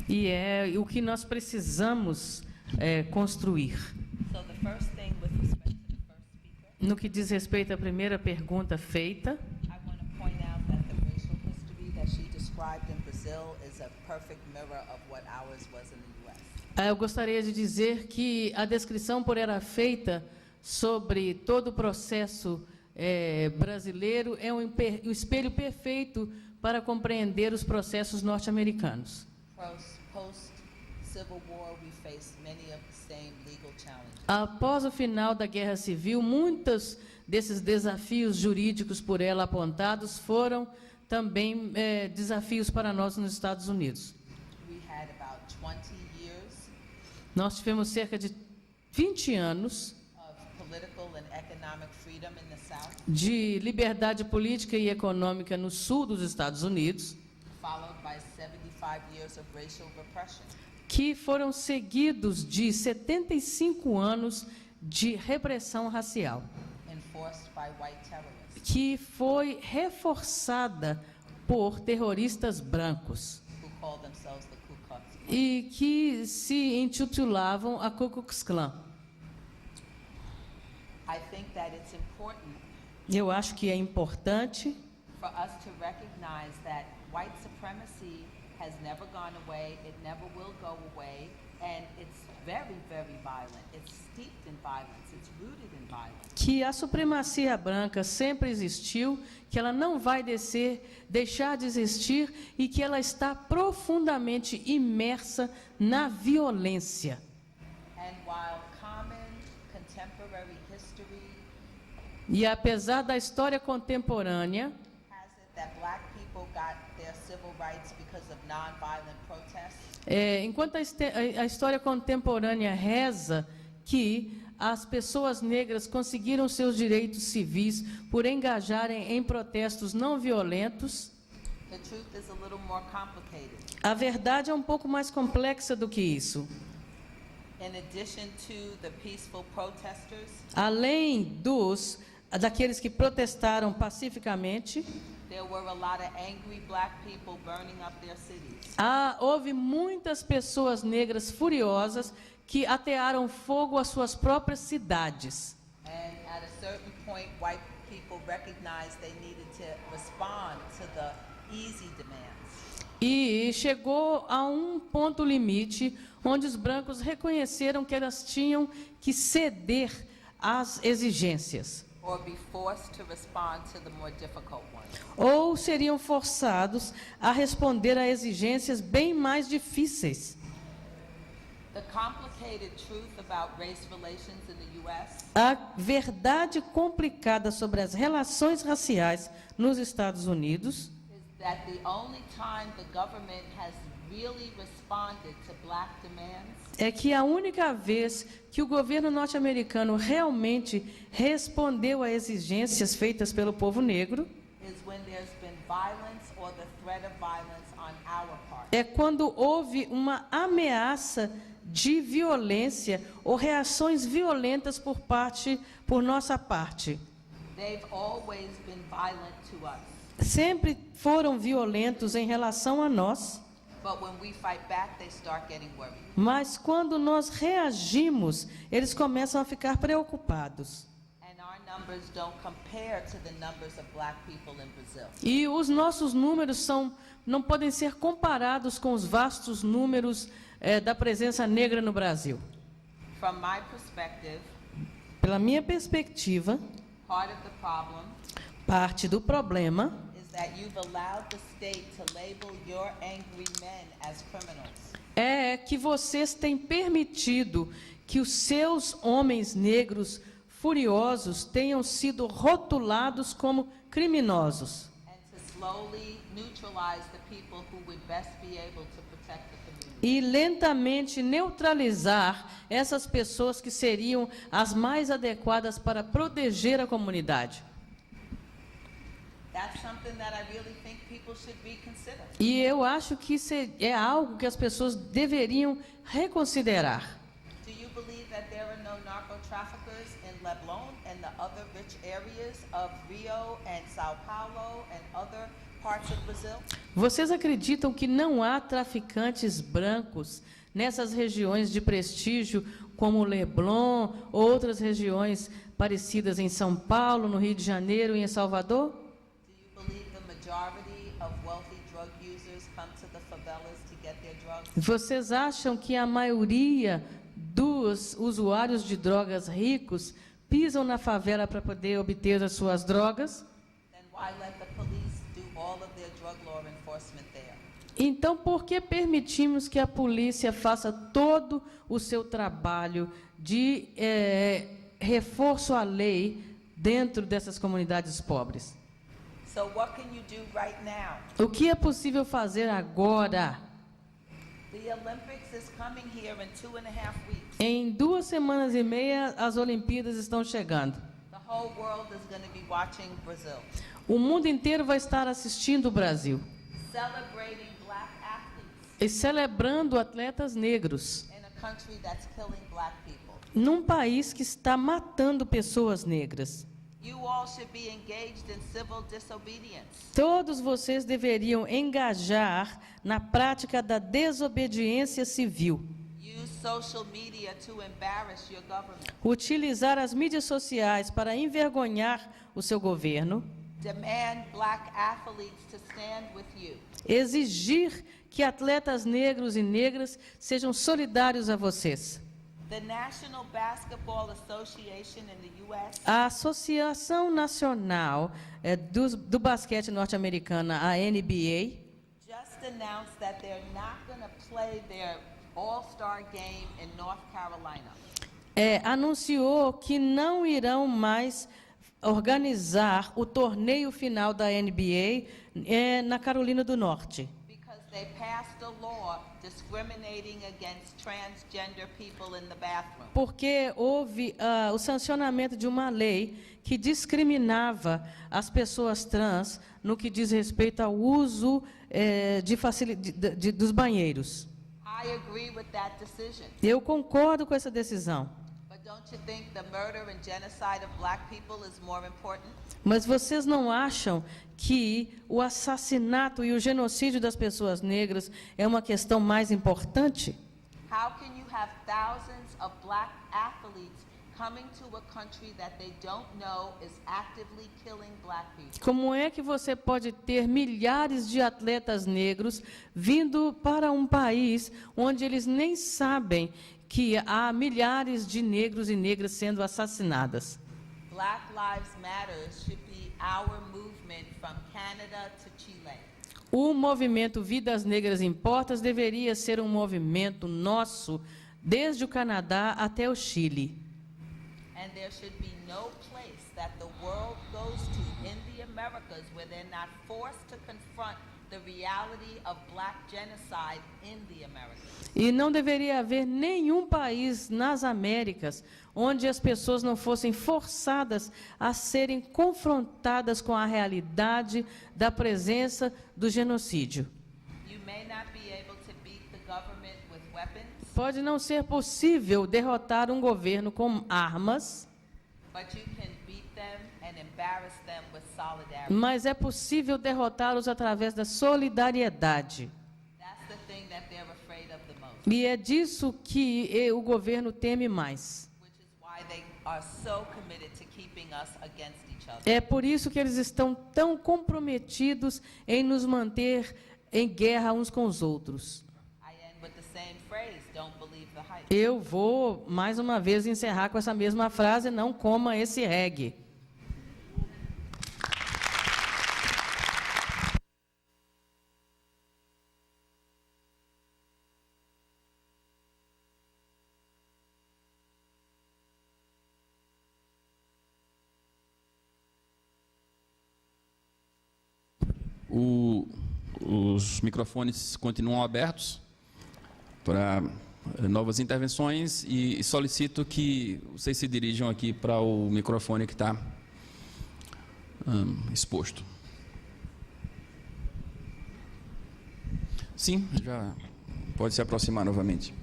[SPEAKER 3] E é o que nós precisamos construir. No que diz respeito à primeira pergunta feita, eu gostaria de dizer que a descrição por ela feita sobre todo o processo brasileiro é um espelho perfeito para compreender os processos norte-americanos. Após o final da Guerra Civil, muitos desses desafios jurídicos por ela apontados foram também desafios para nós nos Estados Unidos. Nós tivemos cerca de 20 anos de liberdade política e econômica no sul dos Estados Unidos, que foram seguidos de 75 anos de repressão racial, que foi reforçada por terroristas brancos e que se intitulavam a Ku Klux Klan. Eu acho que é importante que a supremacia branca sempre existiu, que ela não vai deixar de existir e que ela está profundamente imersa na violência. E apesar da história contemporânea
[SPEAKER 2] civil rights because of nonviolent protests.
[SPEAKER 3] Enquanto a história contemporânea reza que as pessoas negras conseguiram seus direitos civis por engajarem em protestos não violentos,
[SPEAKER 2] The truth is a little more complicated.
[SPEAKER 3] a verdade é um pouco mais complexa do que isso.
[SPEAKER 2] In addition to the peaceful protesters,
[SPEAKER 3] Além daqueles que protestaram pacificamente,
[SPEAKER 2] there were a lot of angry black people burning up their cities.
[SPEAKER 3] houve muitas pessoas negras furiosas que atearam fogo às suas próprias cidades.
[SPEAKER 2] And at a certain point, white people recognized they needed to respond to the easy demands.
[SPEAKER 3] E chegou a um ponto limite onde os brancos reconheceram que elas tinham que ceder às exigências,
[SPEAKER 2] Or be forced to respond to the more difficult ones.
[SPEAKER 3] ou seriam forçados a responder a exigências bem mais difíceis.
[SPEAKER 2] The complicated truth about race relations in the U.S.
[SPEAKER 3] A verdade complicada sobre as relações raciais nos Estados Unidos
[SPEAKER 2] is that the only time the government has really responded to black demands
[SPEAKER 3] é que a única vez que o governo norte-americano realmente respondeu a exigências feitas pelo povo negro
[SPEAKER 2] is when there's been violence or the threat of violence on our part.
[SPEAKER 3] é quando houve uma ameaça de violência ou reações violentas por nossa parte.
[SPEAKER 2] They've always been violent to us.
[SPEAKER 3] Sempre foram violentos em relação a nós,
[SPEAKER 2] But when we fight back, they start getting worried.
[SPEAKER 3] mas quando nós reagimos, eles começam a ficar preocupados.
[SPEAKER 2] And our numbers don't compare to the numbers of black people in Brazil.
[SPEAKER 3] E os nossos números não podem ser comparados com os vastos números da presença negra no Brasil.
[SPEAKER 2] From my perspective,
[SPEAKER 3] Pela minha perspectiva,
[SPEAKER 2] part of the problem
[SPEAKER 3] parte do problema
[SPEAKER 2] is that you've allowed the state to label your angry men as criminals.
[SPEAKER 3] é que vocês têm permitido que os seus homens negros furiosos tenham sido rotulados como criminosos
[SPEAKER 2] And to slowly neutralize the people who would best be able to protect the community.
[SPEAKER 3] e lentamente neutralizar essas pessoas que seriam as mais adequadas para proteger a comunidade.
[SPEAKER 2] That's something that I really think people should reconsider.
[SPEAKER 3] E eu acho que isso é algo que as pessoas deveriam reconsiderar.
[SPEAKER 2] Do you believe that there are no narco-traffickers in Leblon and the other rich areas of Rio and Sao Paulo and other parts of Brazil?
[SPEAKER 3] Vocês acreditam que não há traficantes brancos nessas regiões de prestígio como Leblon ou outras regiões parecidas em São Paulo, no Rio de Janeiro e em Salvador?
[SPEAKER 2] Do you believe the majority of wealthy drug users come to the favelas to get their drugs?
[SPEAKER 3] Vocês acham que a maioria dos usuários de drogas ricos pisam na favela para poder obter as suas drogas?
[SPEAKER 2] Then why let the police do all of their drug law enforcement there?
[SPEAKER 3] Então, por que permitimos que a polícia faça todo o seu trabalho de reforço à lei dentro dessas comunidades pobres?
[SPEAKER 2] So what can you do right now?
[SPEAKER 3] O que é possível fazer agora?
[SPEAKER 2] The Olympics is coming here in 2.5 weeks.
[SPEAKER 3] Em 2 semanas e meia, as Olimpíadas estão chegando.
[SPEAKER 2] The whole world is going to be watching Brazil,
[SPEAKER 3] O mundo inteiro vai estar assistindo o Brasil
[SPEAKER 2] celebrating black athletes
[SPEAKER 3] e celebrando atletas negros
[SPEAKER 2] in a country that's killing black people.
[SPEAKER 3] num país que está matando pessoas negras.
[SPEAKER 2] You all should be engaged in civil disobedience.
[SPEAKER 3] Todos vocês deveriam engajar na prática da desobediência civil.
[SPEAKER 2] Use social media to embarrass your government.
[SPEAKER 3] Utilizar as mídias sociais para envergonhar o seu governo.
[SPEAKER 2] Demand black athletes to stand with you.
[SPEAKER 3] Exigir que atletas negros e negras sejam solidários a vocês.
[SPEAKER 2] The National Basketball Association in the U.S.
[SPEAKER 3] A Associação Nacional do Basquete Norte-Americana, a NBA,
[SPEAKER 2] just announced that they're not going to play their All-Star game in North Carolina.
[SPEAKER 3] anunciou que não irão mais organizar o torneio final da NBA na Carolina do Norte.
[SPEAKER 2] Because they passed a law discriminating against transgender people in the bathroom.
[SPEAKER 3] Porque houve o sancionamento de uma lei que discriminava as pessoas trans no que diz respeito ao uso dos banheiros.
[SPEAKER 2] I agree with that decision.
[SPEAKER 3] Eu concordo com essa decisão.
[SPEAKER 2] But don't you think the murder and genocide of black people is more important?
[SPEAKER 3] Mas vocês não acham que o assassinato e o genocídio das pessoas negras é uma questão mais importante?
[SPEAKER 2] How can you have thousands of black athletes coming to a country that they don't know is actively killing black people?
[SPEAKER 3] Como é que você pode ter milhares de atletas negros vindo para um país onde eles nem sabem que há milhares de negros e negras sendo assassinadas?
[SPEAKER 2] Black Lives Matter should be our movement from Canada to Chile.
[SPEAKER 3] O movimento Vidas Negras Importam deveria ser um movimento nosso, desde o Canadá até o Chile.
[SPEAKER 2] And there should be no place that the world goes to in the Americas where they're not forced to confront the reality of black genocide in the Americas.
[SPEAKER 3] E não deveria haver nenhum país nas Américas onde as pessoas não fossem forçadas a serem confrontadas com a realidade da presença do genocídio.
[SPEAKER 2] You may not be able to beat the government with weapons,
[SPEAKER 3] Pode não ser possível derrotar um governo com armas,
[SPEAKER 2] but you can beat them and embarrass them with solidarity.
[SPEAKER 3] mas é possível derrotá-los através da solidariedade.
[SPEAKER 2] That's the thing that they're afraid of the most,
[SPEAKER 3] E é disso que o governo teme mais.
[SPEAKER 2] which is why they are so committed to keeping us against each other.
[SPEAKER 3] É por isso que eles estão tão comprometidos em nos manter em guerra uns com os outros.
[SPEAKER 2] I end with the same phrase, don't believe the hype.
[SPEAKER 3] Eu vou, mais uma vez, encerrar com essa mesma frase: não coma esse reggae.
[SPEAKER 1] Os microfones continuam abertos para novas intervenções e solicito que vocês se dirijam aqui para o microfone que está exposto. Sim, já pode se aproximar novamente.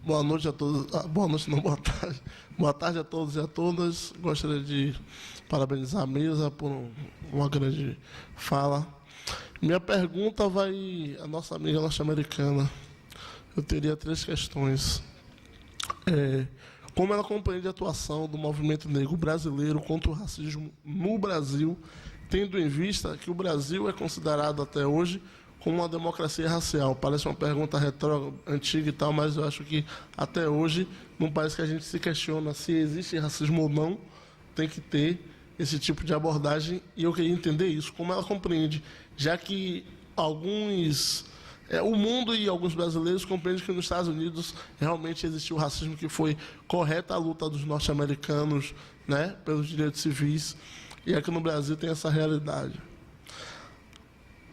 [SPEAKER 7] Boa noite a todos. Boa noite, não, boa tarde. Boa tarde a todos e a todas. Gostaria de parabenizar a mesa por uma grande fala. Minha pergunta vai à nossa amiga norte-americana. Eu teria 3 questões. Como ela compreende a atuação do movimento negro brasileiro contra o racismo no Brasil, tendo em vista que o Brasil é considerado até hoje como uma democracia racial? Parece uma pergunta retrógrada, antiga e tal, mas eu acho que até hoje, num país que a gente se questiona se existe racismo ou não, tem que ter esse tipo de abordagem, e eu queria entender isso, como ela compreende, já que o mundo e alguns brasileiros compreendem que nos Estados Unidos realmente existiu o racismo, que foi correta a luta dos norte-americanos, né, pelos direitos civis, e aqui no Brasil tem essa realidade.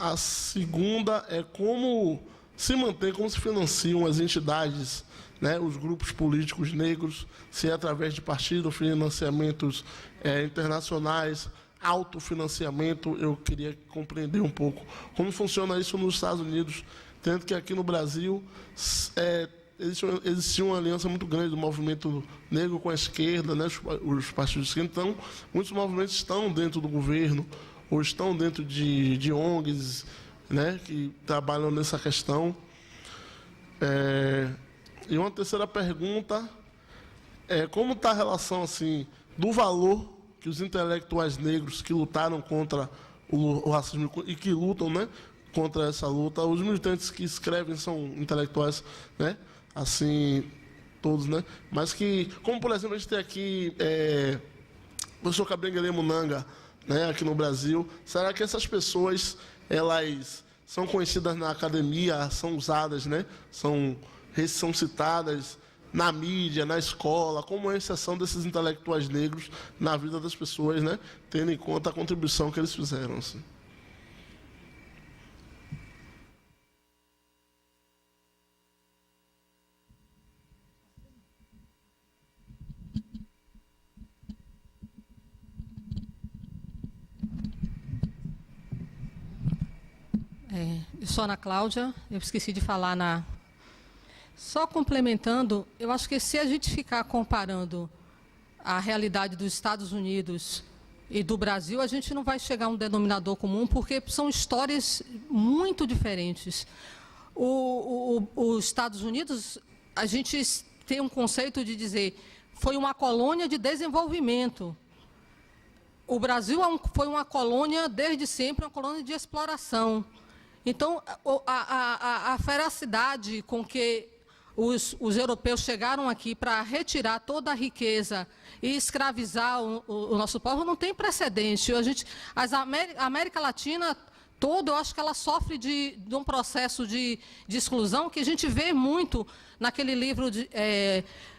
[SPEAKER 7] A segunda é como se mantém, como se financiam as entidades, né, os grupos políticos negros, se é através de partidos, financiamentos internacionais, autofinanciamento. Eu queria compreender um pouco como funciona isso nos Estados Unidos, tendo que aqui no Brasil existia uma aliança muito grande do movimento negro com a esquerda, né, os partidos de esquerda. Então, muitos movimentos estão dentro do governo, ou estão dentro de ONGs, né, que trabalham nessa questão. E uma terceira pergunta é como está a relação assim, do valor que os intelectuais negros que lutaram contra o racismo e que lutam, né, contra essa luta, os militantes que escrevem são intelectuais, né, assim, todos, né, mas que, como por exemplo, a gente tem aqui o professor Kabengele Munanga, né, aqui no Brasil. Será que essas pessoas, elas são conhecidas na academia, são usadas, né, são citadas, na mídia, na escola, como a inserção desses intelectuais negros na vida das pessoas, né? Tendo em conta a contribuição que eles fizeram. Assim.
[SPEAKER 4] Eu sou Ana Cláudia, eu esqueci de falar Só complementando, eu acho que se a gente ficar comparando a realidade dos Estados Unidos e do Brasil, a gente não vai chegar a um denominador comum, porque são histórias muito diferentes. Os Estados Unidos, a gente tem um conceito de dizer, foi uma colônia de desenvolvimento. O Brasil foi uma colônia, desde sempre, uma colônia de exploração. Então, a feracidade com que os europeus chegaram aqui para retirar toda a riqueza e escravizar o nosso povo não tem precedente. A América Latina toda, eu acho que ela sofre de um processo de exclusão que a gente vê muito naquele livro,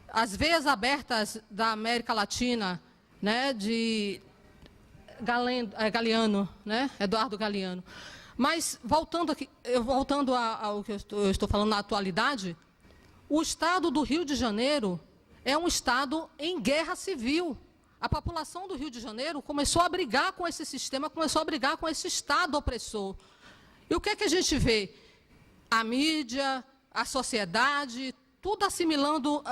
[SPEAKER 4] As Veias Abertas da América Latina, né, de Galeano, né, Eduardo Galeano. Mas, voltando ao que eu estou falando na atualidade, o Estado do Rio de Janeiro é um Estado em guerra civil. A população do Rio de Janeiro começou a brigar com esse sistema, começou a brigar com esse Estado opressor. E o que é que a gente vê? A mídia, a sociedade, tudo assimilando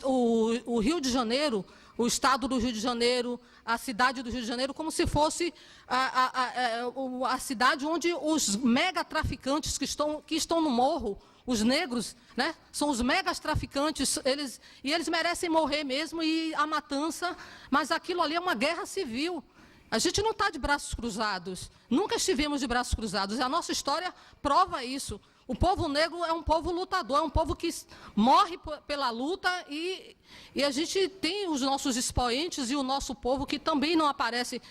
[SPEAKER 4] o Rio de Janeiro, o Estado do Rio de Janeiro, a cidade do Rio de Janeiro, como se fosse a cidade onde os megatraficantes que estão no morro, os negros, né, são os megatraficantes, eles merecem morrer mesmo, e a matança, mas aquilo ali é uma guerra civil. A gente não está de braços cruzados, nunca estivemos de braços cruzados, e a nossa história prova isso. O povo negro é um povo lutador, é um povo que morre pela luta, e a gente tem os nossos expoentes e o nosso povo que também não aparece.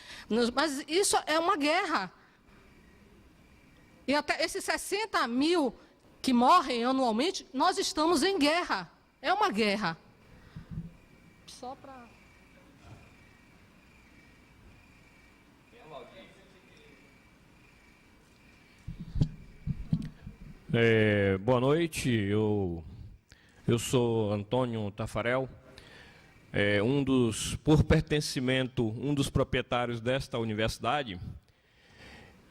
[SPEAKER 4] Mas isso é uma guerra. E até esses 60 mil que morrem anualmente, nós estamos em guerra. É uma guerra. Só para...
[SPEAKER 8] Boa noite, eu sou Antônio Tafarel, por pertencimento, um dos proprietários desta universidade,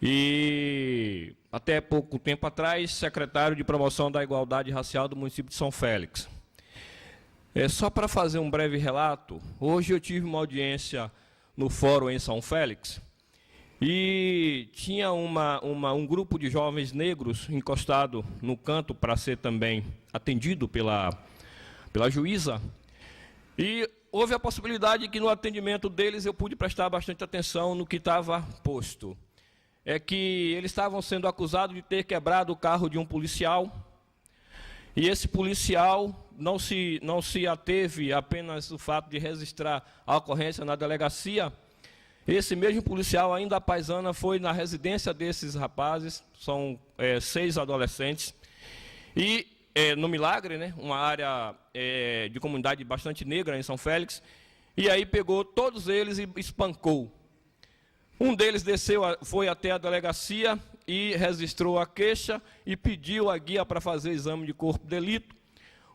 [SPEAKER 8] e até pouco tempo atrás, secretário de Promoção da Igualdade Racial do município de São Félix. Só para fazer um breve relato, hoje eu tive uma audiência no fórum em São Félix, e tinha um grupo de jovens negros encostado no canto para ser também atendido pela juíza. E houve a possibilidade de que no atendimento deles eu pude prestar bastante atenção no que estava posto. É que eles estavam sendo acusados de ter quebrado o carro de um policial. E esse policial não se ateve apenas o fato de registrar a ocorrência na delegacia. Esse mesmo policial, ainda à paisana, foi na residência desses rapazes, são 6 adolescentes, e no Milagre, né, uma área de comunidade bastante negra em São Félix, e aí pegou todos eles e espancou. Um deles foi até a delegacia e registrou a queixa e pediu a guia para fazer exame de corpo de delito.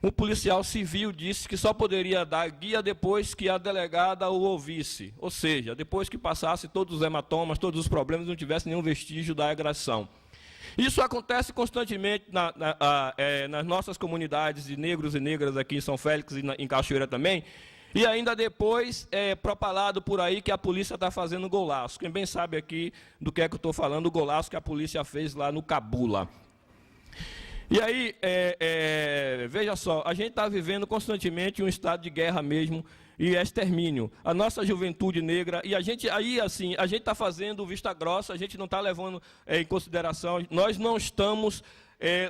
[SPEAKER 8] O policial civil disse que só poderia dar guia depois que a delegada o ouvisse, ou seja, depois que passasse todos os hematomas, todos os problemas, não tivesse nenhum vestígio da agressão. Isso acontece constantemente nas nossas comunidades de negros e negras aqui em São Félix e em Cachoeira também, e ainda depois é propalado por aí que a polícia está fazendo golaço. Quem bem sabe aqui do que é que eu estou falando, o golaço que a polícia fez lá no Cabula. E aí, veja só, a gente está vivendo constantemente um estado de guerra mesmo e extermínio. A nossa juventude negra, e a gente está fazendo vista grossa, a gente não está levando em consideração, nós não estamos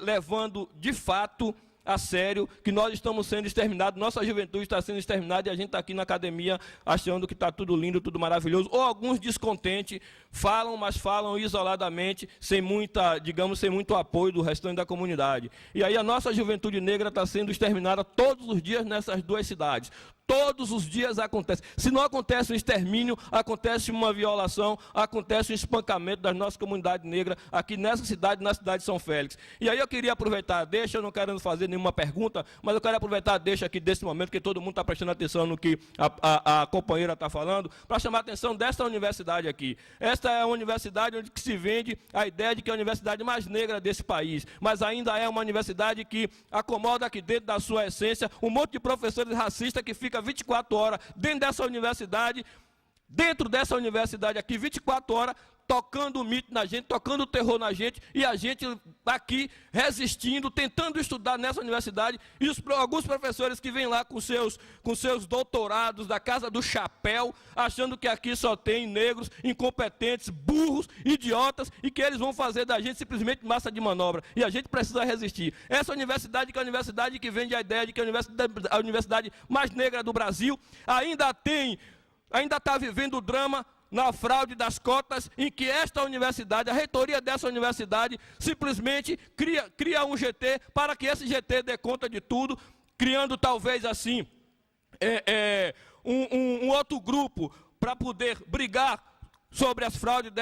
[SPEAKER 8] levando de fato a sério que nós estamos sendo exterminados, nossa juventude está sendo exterminada e a gente está aqui na academia achando que está tudo lindo, tudo maravilhoso, ou alguns descontentes falam, mas falam isoladamente, sem muito apoio do restante da comunidade. E aí a nossa juventude negra está sendo exterminada todos os dias nessas duas cidades. Todos os dias acontece. Se não acontece um extermínio, acontece uma violação, acontece um espancamento das nossas comunidades negras aqui nessa cidade, na cidade de São Félix. E aí eu queria aproveitar, eu não quero fazer nenhuma pergunta, mas eu quero aproveitar aqui desse momento, que todo mundo está prestando atenção no que a companheira está falando, para chamar a atenção dessa universidade aqui. Esta é a universidade onde se vende a ideia de que é a universidade mais negra desse país, mas ainda é uma universidade que acomoda aqui dentro da sua essência um monte de professores racistas que fica 24 horas dentro dessa universidade aqui, 24 horas, tocando o mito na gente, tocando o terror na gente, e a gente aqui resistindo, tentando estudar nessa universidade, e alguns professores que vêm lá com seus doutorados da Casa do Chapéu, achando que aqui só tem negros, incompetentes, burros, idiotas, e que eles vão fazer da gente simplesmente massa de manobra, e a gente precisa resistir. Essa universidade, que é a universidade que vende a ideia de que é a universidade mais negra do Brasil, ainda está vivendo o drama na fraude das cotas, em que esta universidade, a reitoria dessa universidade, simplesmente cria um GT para que esse GT dê conta de tudo, criando talvez assim um outro grupo para poder brigar sobre as fraudes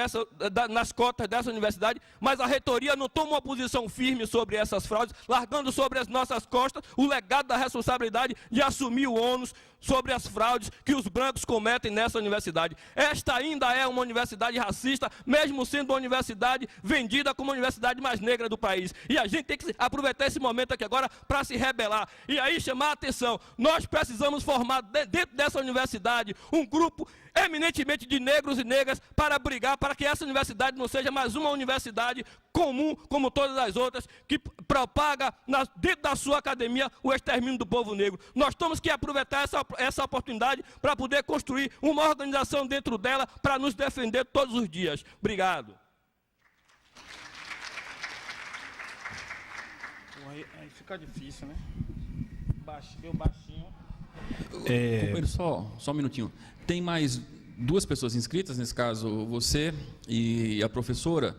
[SPEAKER 8] nas cotas dessa universidade, mas a reitoria não toma uma posição firme sobre essas fraudes, largando sobre as nossas costas o legado da responsabilidade de assumir o ônus sobre as fraudes que os brancos cometem nessa universidade. Esta ainda é uma universidade racista, mesmo sendo uma universidade vendida como a universidade mais negra do país. E a gente tem que aproveitar esse momento aqui agora para se rebelar. E aí chamar a atenção, nós precisamos formar dentro dessa universidade um grupo eminentemente de negros e negras para brigar para que essa universidade não seja mais uma universidade comum, como todas as outras, que propaga dentro da sua academia o extermínio do povo negro. Nós temos que aproveitar essa oportunidade para poder construir uma organização dentro dela para nos defender todos os dias. Obrigado.
[SPEAKER 9] Aí fica difícil, né? Baixinho.
[SPEAKER 1] Companheiro, só um minutinho. Tem mais duas pessoas inscritas, nesse caso você e a professora.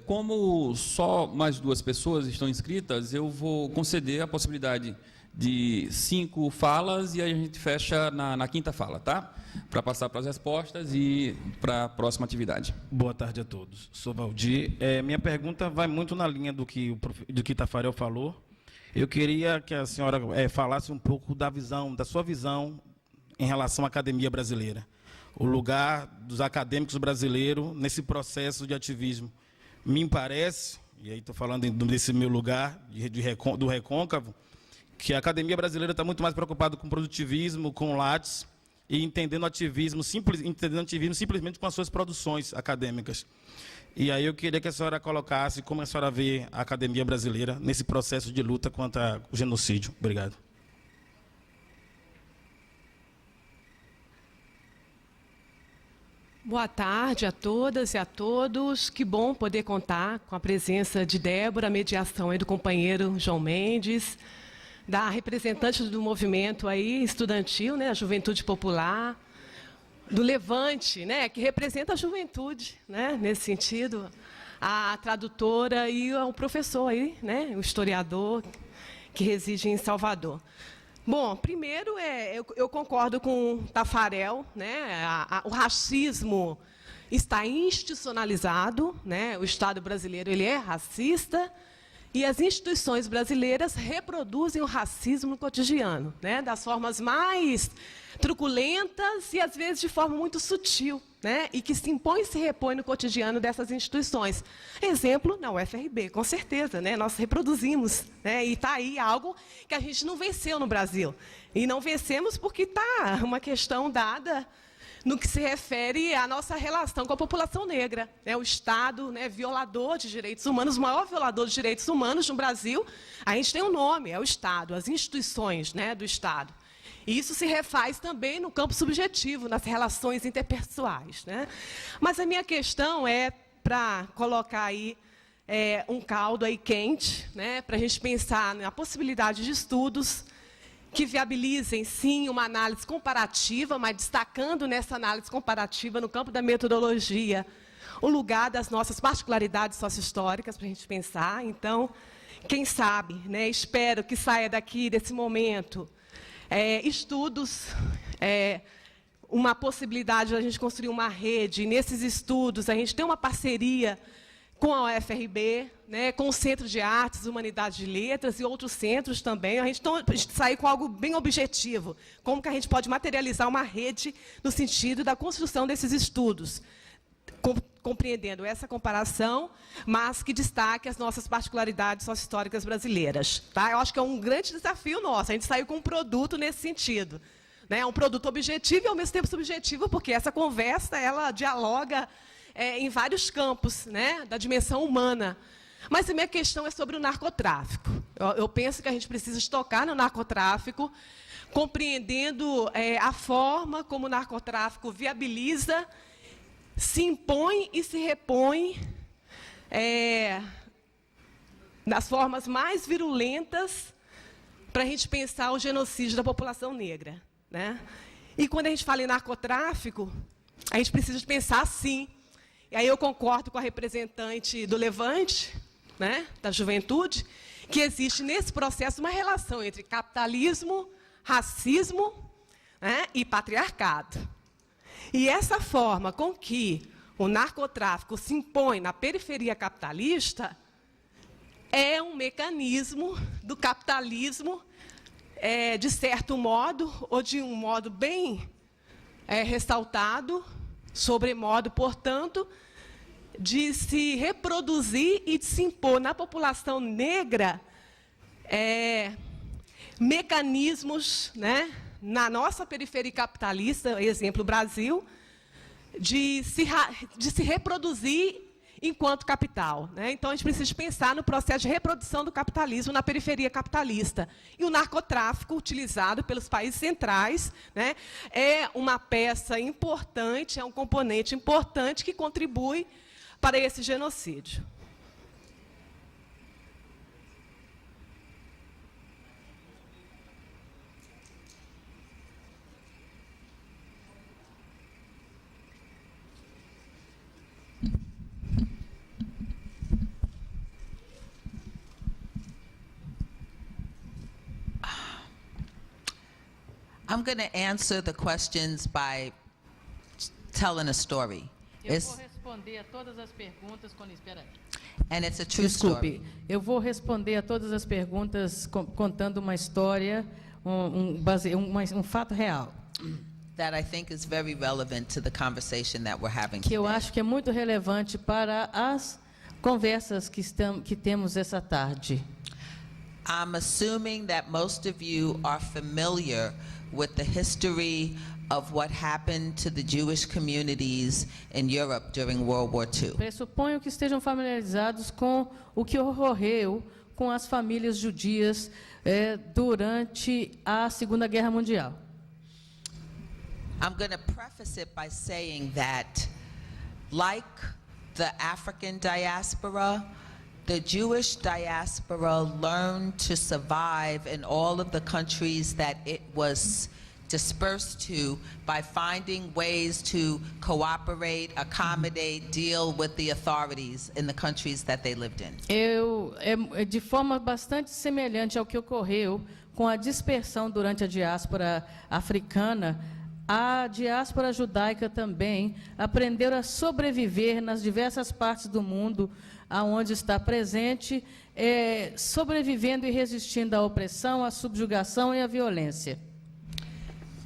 [SPEAKER 1] Como só mais duas pessoas estão inscritas, eu vou conceder a possibilidade de 5 falas e aí a gente fecha na quinta fala, tá? Para passar para as respostas e para a próxima atividade.
[SPEAKER 9] Boa tarde a todos. Sou Valdir. Minha pergunta vai muito na linha do que Tafarel falou. Eu queria que a senhora falasse um pouco da sua visão em relação à academia brasileira. O lugar dos acadêmicos brasileiros nesse processo de ativismo. Me parece, e aí estou falando desse meu lugar, do recôncavo, que a academia brasileira está muito mais preocupada com produtivismo, com lattes, e entendendo ativismo simplesmente com as suas produções acadêmicas. E aí eu queria que a senhora colocasse como a senhora vê a academia brasileira nesse processo de luta contra o genocídio. Obrigado.
[SPEAKER 10] Boa tarde a todas e a todos. Que bom poder contar com a presença de Débora, a mediação aí do companheiro João Mendes, da representante do movimento aí estudantil, né, a Juventude Popular, do Levante, né, que representa a juventude, né, nesse sentido, a tradutora e o professor aí, né, o historiador que reside em Salvador. Bom, primeiro, eu concordo com o Tafarel, né, o racismo está institucionalizado, né, o Estado brasileiro ele é racista, e as instituições brasileiras reproduzem o racismo no cotidiano, né, das formas mais truculentas e, às vezes, de forma muito sutil, né, e que se impõe e se repõe no cotidiano dessas instituições. Exemplo, na UFRB, com certeza, né, nós reproduzimos, né, e está aí algo que a gente não venceu no Brasil. E não vencemos porque está uma questão dada no que se refere à nossa relação com a população negra. Né? O Estado, né, violador de direitos humanos, o maior violador de direitos humanos no Brasil, a gente tem um nome, é o Estado, as instituições, né, do Estado. E isso se refaz também no campo subjetivo, nas relações interpessoais. Né? Mas a minha questão é para colocar aí um caldo aí quente, né, para a gente pensar na possibilidade de estudos que viabilizem, sim, uma análise comparativa, mas destacando nessa análise comparativa, no campo da metodologia, o lugar das nossas particularidades sociohistóricas para a gente pensar. Então, quem sabe, né, espero que saia daqui, desse momento, estudos, uma possibilidade de a gente construir uma rede, e nesses estudos a gente tem uma parceria com a UFRB, né, com o Centro de Artes, Humanidades e Letras e outros centros também. A gente sair com algo bem objetivo, como que a gente pode materializar uma rede no sentido da construção desses estudos, compreendendo essa comparação, mas que destaque as nossas particularidades sociohistóricas brasileiras. Tá? Eu acho que é um grande desafio nosso, a gente saiu com um produto nesse sentido. Né, um produto objetivo e, ao mesmo tempo, subjetivo, porque essa conversa ela dialoga em vários campos, né, da dimensão humana. Mas a minha questão é sobre o narcotráfico. Eu penso que a gente precisa tocar no narcotráfico, compreendendo a forma como o narcotráfico viabiliza, se impõe e se repõe nas formas mais virulentas para a gente pensar o genocídio da população negra. Né? E quando a gente fala em narcotráfico, a gente precisa pensar sim. E aí eu concordo com a representante do Levante, né, da juventude, que existe nesse processo uma relação entre capitalismo, racismo, né, e patriarcado. E essa forma com que o narcotráfico se impõe na periferia capitalista é um mecanismo do capitalismo, de certo modo, ou de um modo bem ressaltado, sobremodo, portanto, de se reproduzir e de se impor na população negra mecanismos, né, na nossa periferia capitalista, exemplo Brasil, de se reproduzir enquanto capital. Né? Então, a gente precisa pensar no processo de reprodução do capitalismo na periferia capitalista. E o narcotráfico, utilizado pelos países centrais, né, é uma peça importante, é um componente importante que contribui para esse genocídio.
[SPEAKER 2] I'm going to answer the questions by telling a story.
[SPEAKER 3] Eu vou responder a todas as perguntas quando espera aí.
[SPEAKER 2] And it's a true story.
[SPEAKER 3] Desculpe, eu vou responder a todas as perguntas contando uma história, um fato real.
[SPEAKER 2] That I think is very relevant to the conversation that we're having
[SPEAKER 3] Que eu
[SPEAKER 2] today.
[SPEAKER 3] acho que é muito relevante para as conversas que temos essa tarde.
[SPEAKER 2] I'm assuming that most of you are familiar with the history of what happened to the Jewish communities in Europe during World War II.
[SPEAKER 3] Pressuponho que estejam familiarizados com o que ocorreu com as famílias judias durante a Segunda Guerra Mundial.
[SPEAKER 2] I'm going to preface it by saying that, like the African diaspora, the Jewish diaspora learned to survive in all of the countries that it was dispersed to by finding ways to cooperate, accommodate, deal with the authorities in the countries that they lived in.
[SPEAKER 3] De forma bastante semelhante ao que ocorreu com a dispersão durante a diáspora africana, a diáspora judaica também aprendeu a sobreviver nas diversas partes do mundo aonde está presente, sobrevivendo e resistindo à opressão, à subjugação e à violência.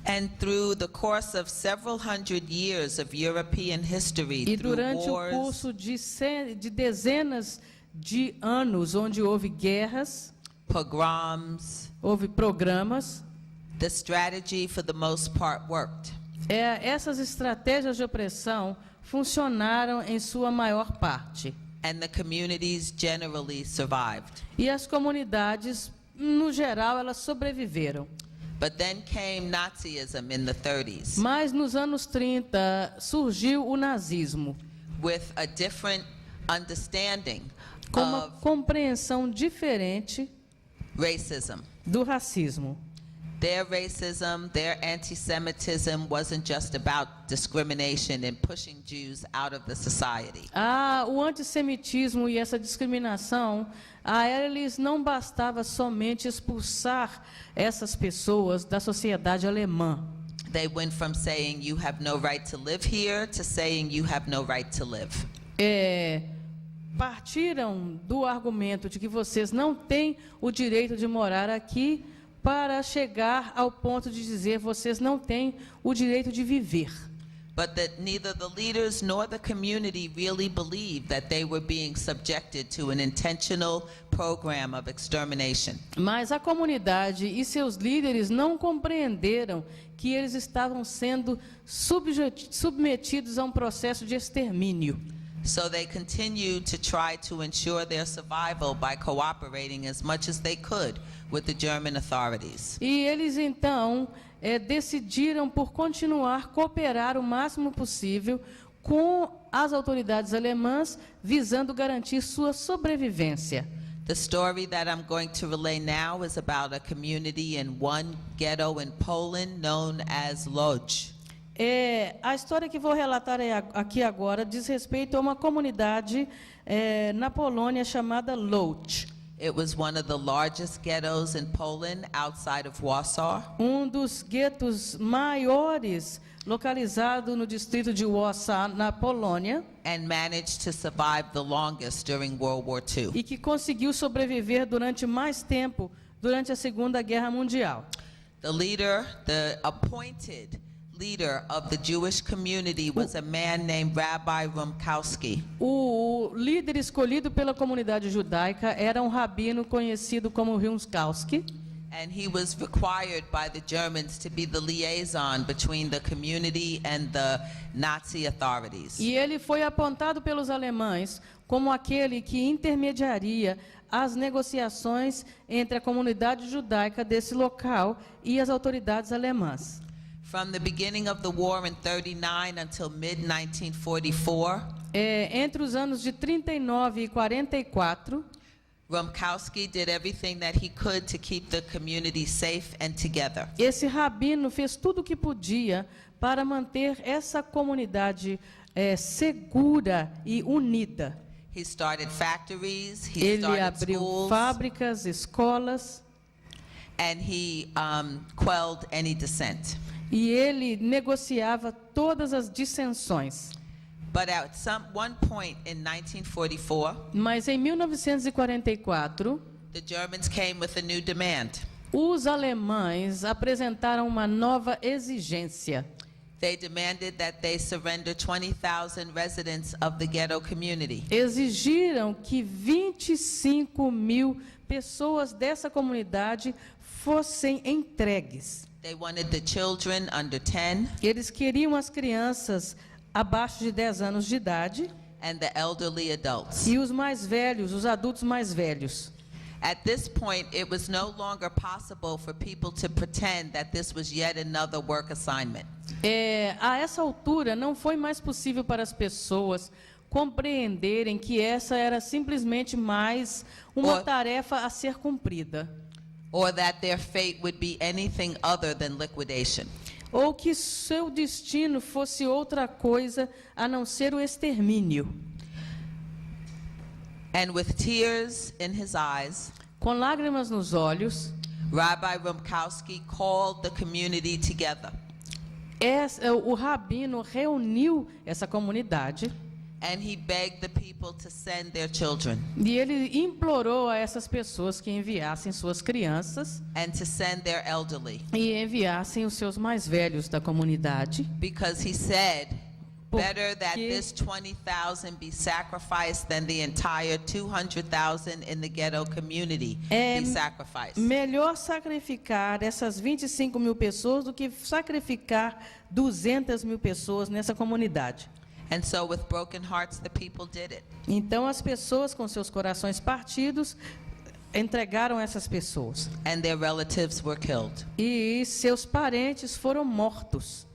[SPEAKER 2] And through the course of several hundred years of European history,
[SPEAKER 3] E
[SPEAKER 2] through
[SPEAKER 3] durante o
[SPEAKER 2] wars,
[SPEAKER 3] curso de dezenas de anos, onde houve guerras,
[SPEAKER 2] pogroms,
[SPEAKER 3] houve programas,
[SPEAKER 2] the strategy for the most part worked.
[SPEAKER 3] essas estratégias de opressão funcionaram em sua maior parte.
[SPEAKER 2] And the communities generally survived.
[SPEAKER 3] E as comunidades, no geral, elas sobreviveram.
[SPEAKER 2] But then came Nazism in the 30s
[SPEAKER 3] Mas nos anos 30 surgiu o nazismo,
[SPEAKER 2] with a different understanding
[SPEAKER 3] com uma
[SPEAKER 2] of
[SPEAKER 3] compreensão diferente
[SPEAKER 2] racism.
[SPEAKER 3] do racismo.
[SPEAKER 2] Their racism, their anti-Semitism wasn't just about discrimination and pushing Jews out of the society.
[SPEAKER 3] O antissemitismo e essa discriminação, a eles não bastava somente expulsar essas pessoas da sociedade alemã.
[SPEAKER 2] They went from saying you have no right to live here to saying you have no right to live.
[SPEAKER 3] Partiram do argumento de que vocês não têm o direito de morar aqui para chegar ao ponto de dizer vocês não têm o direito de viver.
[SPEAKER 2] But that neither the leaders nor the community really believed that they were being subjected to an intentional program of extermination.
[SPEAKER 3] Mas a comunidade e seus líderes não compreenderam que eles estavam sendo submetidos a um processo de extermínio.
[SPEAKER 2] So they continued to try to ensure their survival by cooperating as much as they could with the German authorities.
[SPEAKER 3] E eles então decidiram por continuar cooperar o máximo possível com as autoridades alemãs, visando garantir sua sobrevivência.
[SPEAKER 2] The story that I'm going to relay now is about a community in one ghetto in Poland known as Lodz.
[SPEAKER 3] A história que vou relatar aqui agora diz respeito a uma comunidade na Polônia chamada Lodz.
[SPEAKER 2] It was one of the largest ghettos in Poland outside of Warsaw.
[SPEAKER 3] Um dos guetos maiores localizado no distrito de Warsaw, na Polônia.
[SPEAKER 2] And managed to survive the longest during World War II.
[SPEAKER 3] E que conseguiu sobreviver durante mais tempo durante a Segunda Guerra Mundial.
[SPEAKER 2] The leader, the appointed leader of the Jewish community was a man named Rabbi Rumkowski.
[SPEAKER 3] O líder escolhido pela comunidade judaica era um rabino conhecido como Rumkowski.
[SPEAKER 2] And he was required by the Germans to be the liaison between the community and the Nazi authorities.
[SPEAKER 3] E ele foi apontado pelos alemães como aquele que intermediaria as negociações entre a comunidade judaica desse local e as autoridades alemãs.
[SPEAKER 2] From the beginning of the war in 39 until mid-1944,
[SPEAKER 3] entre os anos de 39 e 44,
[SPEAKER 2] Rumkowski did everything that he could to keep the community safe and together.
[SPEAKER 3] Esse rabino fez tudo o que podia para manter essa comunidade segura e unida.
[SPEAKER 2] He started factories, he
[SPEAKER 3] Ele
[SPEAKER 2] started
[SPEAKER 3] abriu
[SPEAKER 2] schools,
[SPEAKER 3] fábricas, escolas.
[SPEAKER 2] And he quelled any dissent.
[SPEAKER 3] E ele negociava todas as dissensões.
[SPEAKER 2] But at one point in 1944,
[SPEAKER 3] mas em 1944,
[SPEAKER 2] the Germans came with a new demand.
[SPEAKER 3] Os alemães apresentaram uma nova exigência.
[SPEAKER 2] They demanded that they surrender 20,000 residents of the ghetto community.
[SPEAKER 3] Exigiram que 25.000 pessoas dessa comunidade fossem entregues.
[SPEAKER 2] They wanted the children under 10.
[SPEAKER 3] Eles queriam as crianças abaixo de 10 anos de idade.
[SPEAKER 2] And the elderly adults.
[SPEAKER 3] E os mais velhos, os adultos mais velhos.
[SPEAKER 2] At this point, it was no longer possible for people to pretend that this was yet another work assignment.
[SPEAKER 3] A essa altura, não foi mais possível para as pessoas compreenderem que essa era simplesmente mais uma tarefa a ser cumprida.
[SPEAKER 2] Or that their fate would be anything other than liquidation.
[SPEAKER 3] Ou que seu destino fosse outra coisa a não ser o extermínio.
[SPEAKER 2] And with tears in his eyes,
[SPEAKER 3] com lágrimas nos olhos,
[SPEAKER 2] Rabbi Rumkowski called the community together.
[SPEAKER 3] O rabino reuniu essa comunidade.
[SPEAKER 2] And he begged the people to send their children.
[SPEAKER 3] E ele implorou a essas pessoas que enviassem suas crianças.
[SPEAKER 2] And to send their elderly.
[SPEAKER 3] E enviassem os seus mais velhos da comunidade.
[SPEAKER 2] Because he said, better that this 20,000 be sacrificed than the entire 200,000 in the ghetto community be sacrificed.
[SPEAKER 3] Melhor sacrificar essas 25.000 pessoas do que sacrificar 200.000 pessoas nessa comunidade.
[SPEAKER 2] And so with broken hearts the people did it.
[SPEAKER 3] Então as pessoas com seus corações partidos entregaram essas pessoas.
[SPEAKER 2] And their relatives were killed.
[SPEAKER 3] E seus parentes foram mortos.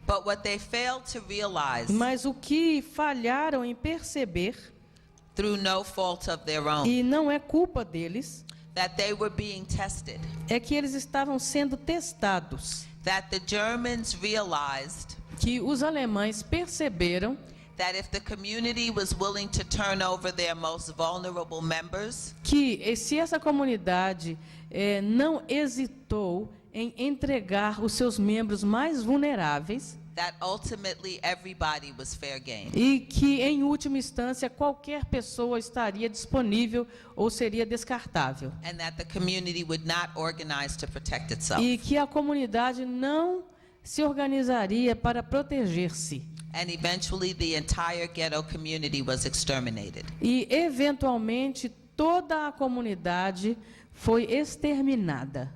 [SPEAKER 2] But what they failed to realize,
[SPEAKER 3] mas o que falharam em perceber,
[SPEAKER 2] through no fault of their own,
[SPEAKER 3] e não é culpa deles,
[SPEAKER 2] that they were being tested,
[SPEAKER 3] é que eles estavam sendo testados,
[SPEAKER 2] that the Germans realized
[SPEAKER 3] que os alemães perceberam
[SPEAKER 2] that if the community was willing to turn over their most vulnerable members,
[SPEAKER 3] que se essa comunidade não hesitou em entregar os seus membros mais vulneráveis,
[SPEAKER 2] that ultimately everybody was fair game.
[SPEAKER 3] e que, em última instância, qualquer pessoa estaria disponível ou seria descartável.
[SPEAKER 2] And that the community would not organize to protect itself.
[SPEAKER 3] E que a comunidade não se organizaria para proteger-se.
[SPEAKER 2] And eventually the entire ghetto community was exterminated.
[SPEAKER 3] E, eventualmente, toda a comunidade foi exterminada.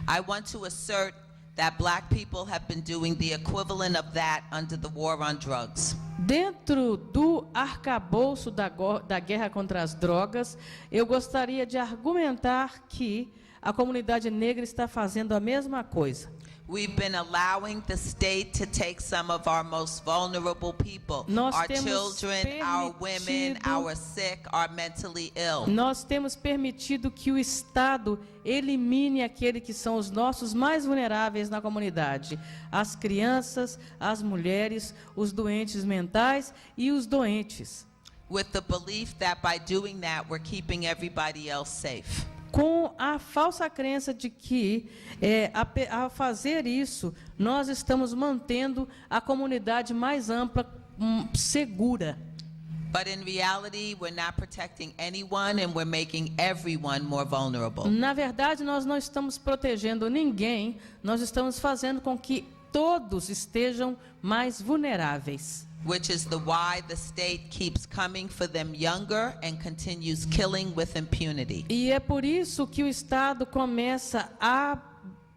[SPEAKER 2] I want to assert that black people have been doing the equivalent of that under the war on drugs.
[SPEAKER 3] Dentro do arcabouço da guerra contra as drogas, eu gostaria de argumentar que a comunidade negra está fazendo a mesma coisa.
[SPEAKER 2] We've been allowing the state to take some of our most vulnerable people,
[SPEAKER 3] Nós
[SPEAKER 2] our
[SPEAKER 3] temos
[SPEAKER 2] children, our women,
[SPEAKER 3] permitido-
[SPEAKER 2] our sick, our mentally ill.
[SPEAKER 3] Nós temos permitido que o Estado elimine aqueles que são os nossos mais vulneráveis na comunidade: as crianças, as mulheres, os doentes mentais e os doentes,
[SPEAKER 2] With the belief that by doing that, we're keeping everybody else safe.
[SPEAKER 3] com a falsa crença de que, ao fazer isso, nós estamos mantendo a comunidade mais ampla, segura.
[SPEAKER 2] But in reality, we're not protecting anyone and we're making everyone more vulnerable.
[SPEAKER 3] Na verdade, nós não estamos protegendo ninguém, nós estamos fazendo com que todos estejam mais vulneráveis.
[SPEAKER 2] Which is why the state keeps coming for them younger and continues killing with impunity.
[SPEAKER 3] E é por isso que o Estado começa a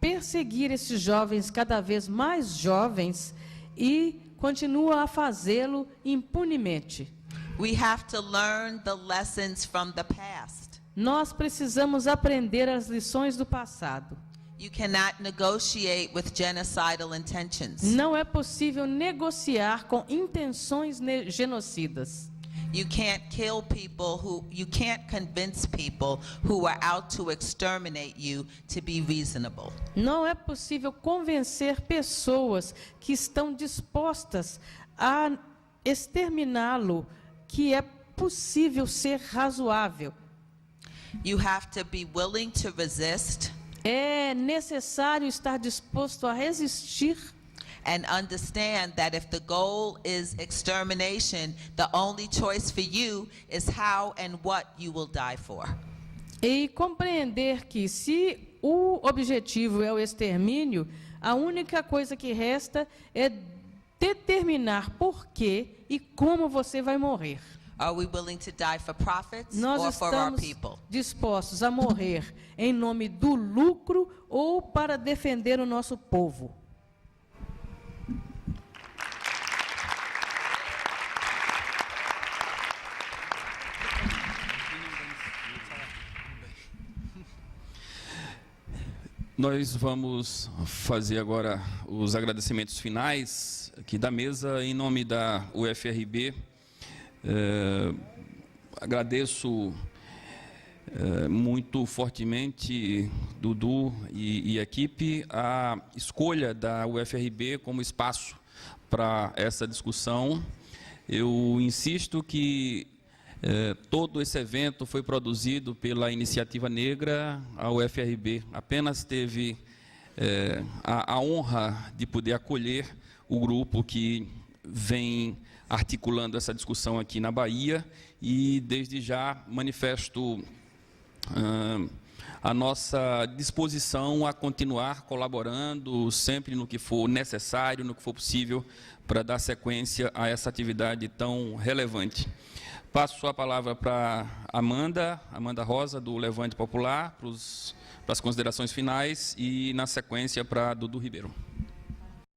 [SPEAKER 3] perseguir esses jovens cada vez mais jovens e continua a fazê-lo impunemente.
[SPEAKER 2] We have to learn the lessons from the past.
[SPEAKER 3] Nós precisamos aprender as lições do passado.
[SPEAKER 2] You cannot negotiate with genocidal intentions.
[SPEAKER 3] Não é possível negociar com intenções genocidas.
[SPEAKER 2] You can't kill people you can't convince people who are out to exterminate you to be reasonable.
[SPEAKER 3] Não é possível convencer pessoas que estão dispostas a exterminá-lo que é possível ser razoável.
[SPEAKER 2] You have to be willing to resist.
[SPEAKER 3] É necessário estar disposto a resistir
[SPEAKER 2] And understand that if the goal is extermination, the only choice for you is how and what you will die for.
[SPEAKER 3] e compreender que, se o objetivo é o extermínio, a única coisa que resta é determinar por que e como você vai morrer.
[SPEAKER 2] Are we willing to die for profits
[SPEAKER 3] Nós
[SPEAKER 2] or for our
[SPEAKER 3] estamos
[SPEAKER 2] people?
[SPEAKER 3] dispostos a morrer em nome do lucro ou para defender o nosso povo.
[SPEAKER 1] Nós vamos fazer agora os agradecimentos finais aqui da mesa em nome da UFRB. Agradeço muito fortemente, Dudu e equipe, a escolha da UFRB como espaço para essa discussão. Eu insisto que todo esse evento foi produzido pela Iniciativa Negra. A UFRB apenas teve a honra de poder acolher o grupo que vem articulando essa discussão aqui na Bahia, e desde já manifesto a nossa disposição a continuar colaborando sempre no que for necessário, no que for possível, para dar sequência a essa atividade tão relevante. Passo a palavra para Amanda Rosa, do Levante Popular, para as considerações finais, e, na sequência, para Dudu Ribeiro.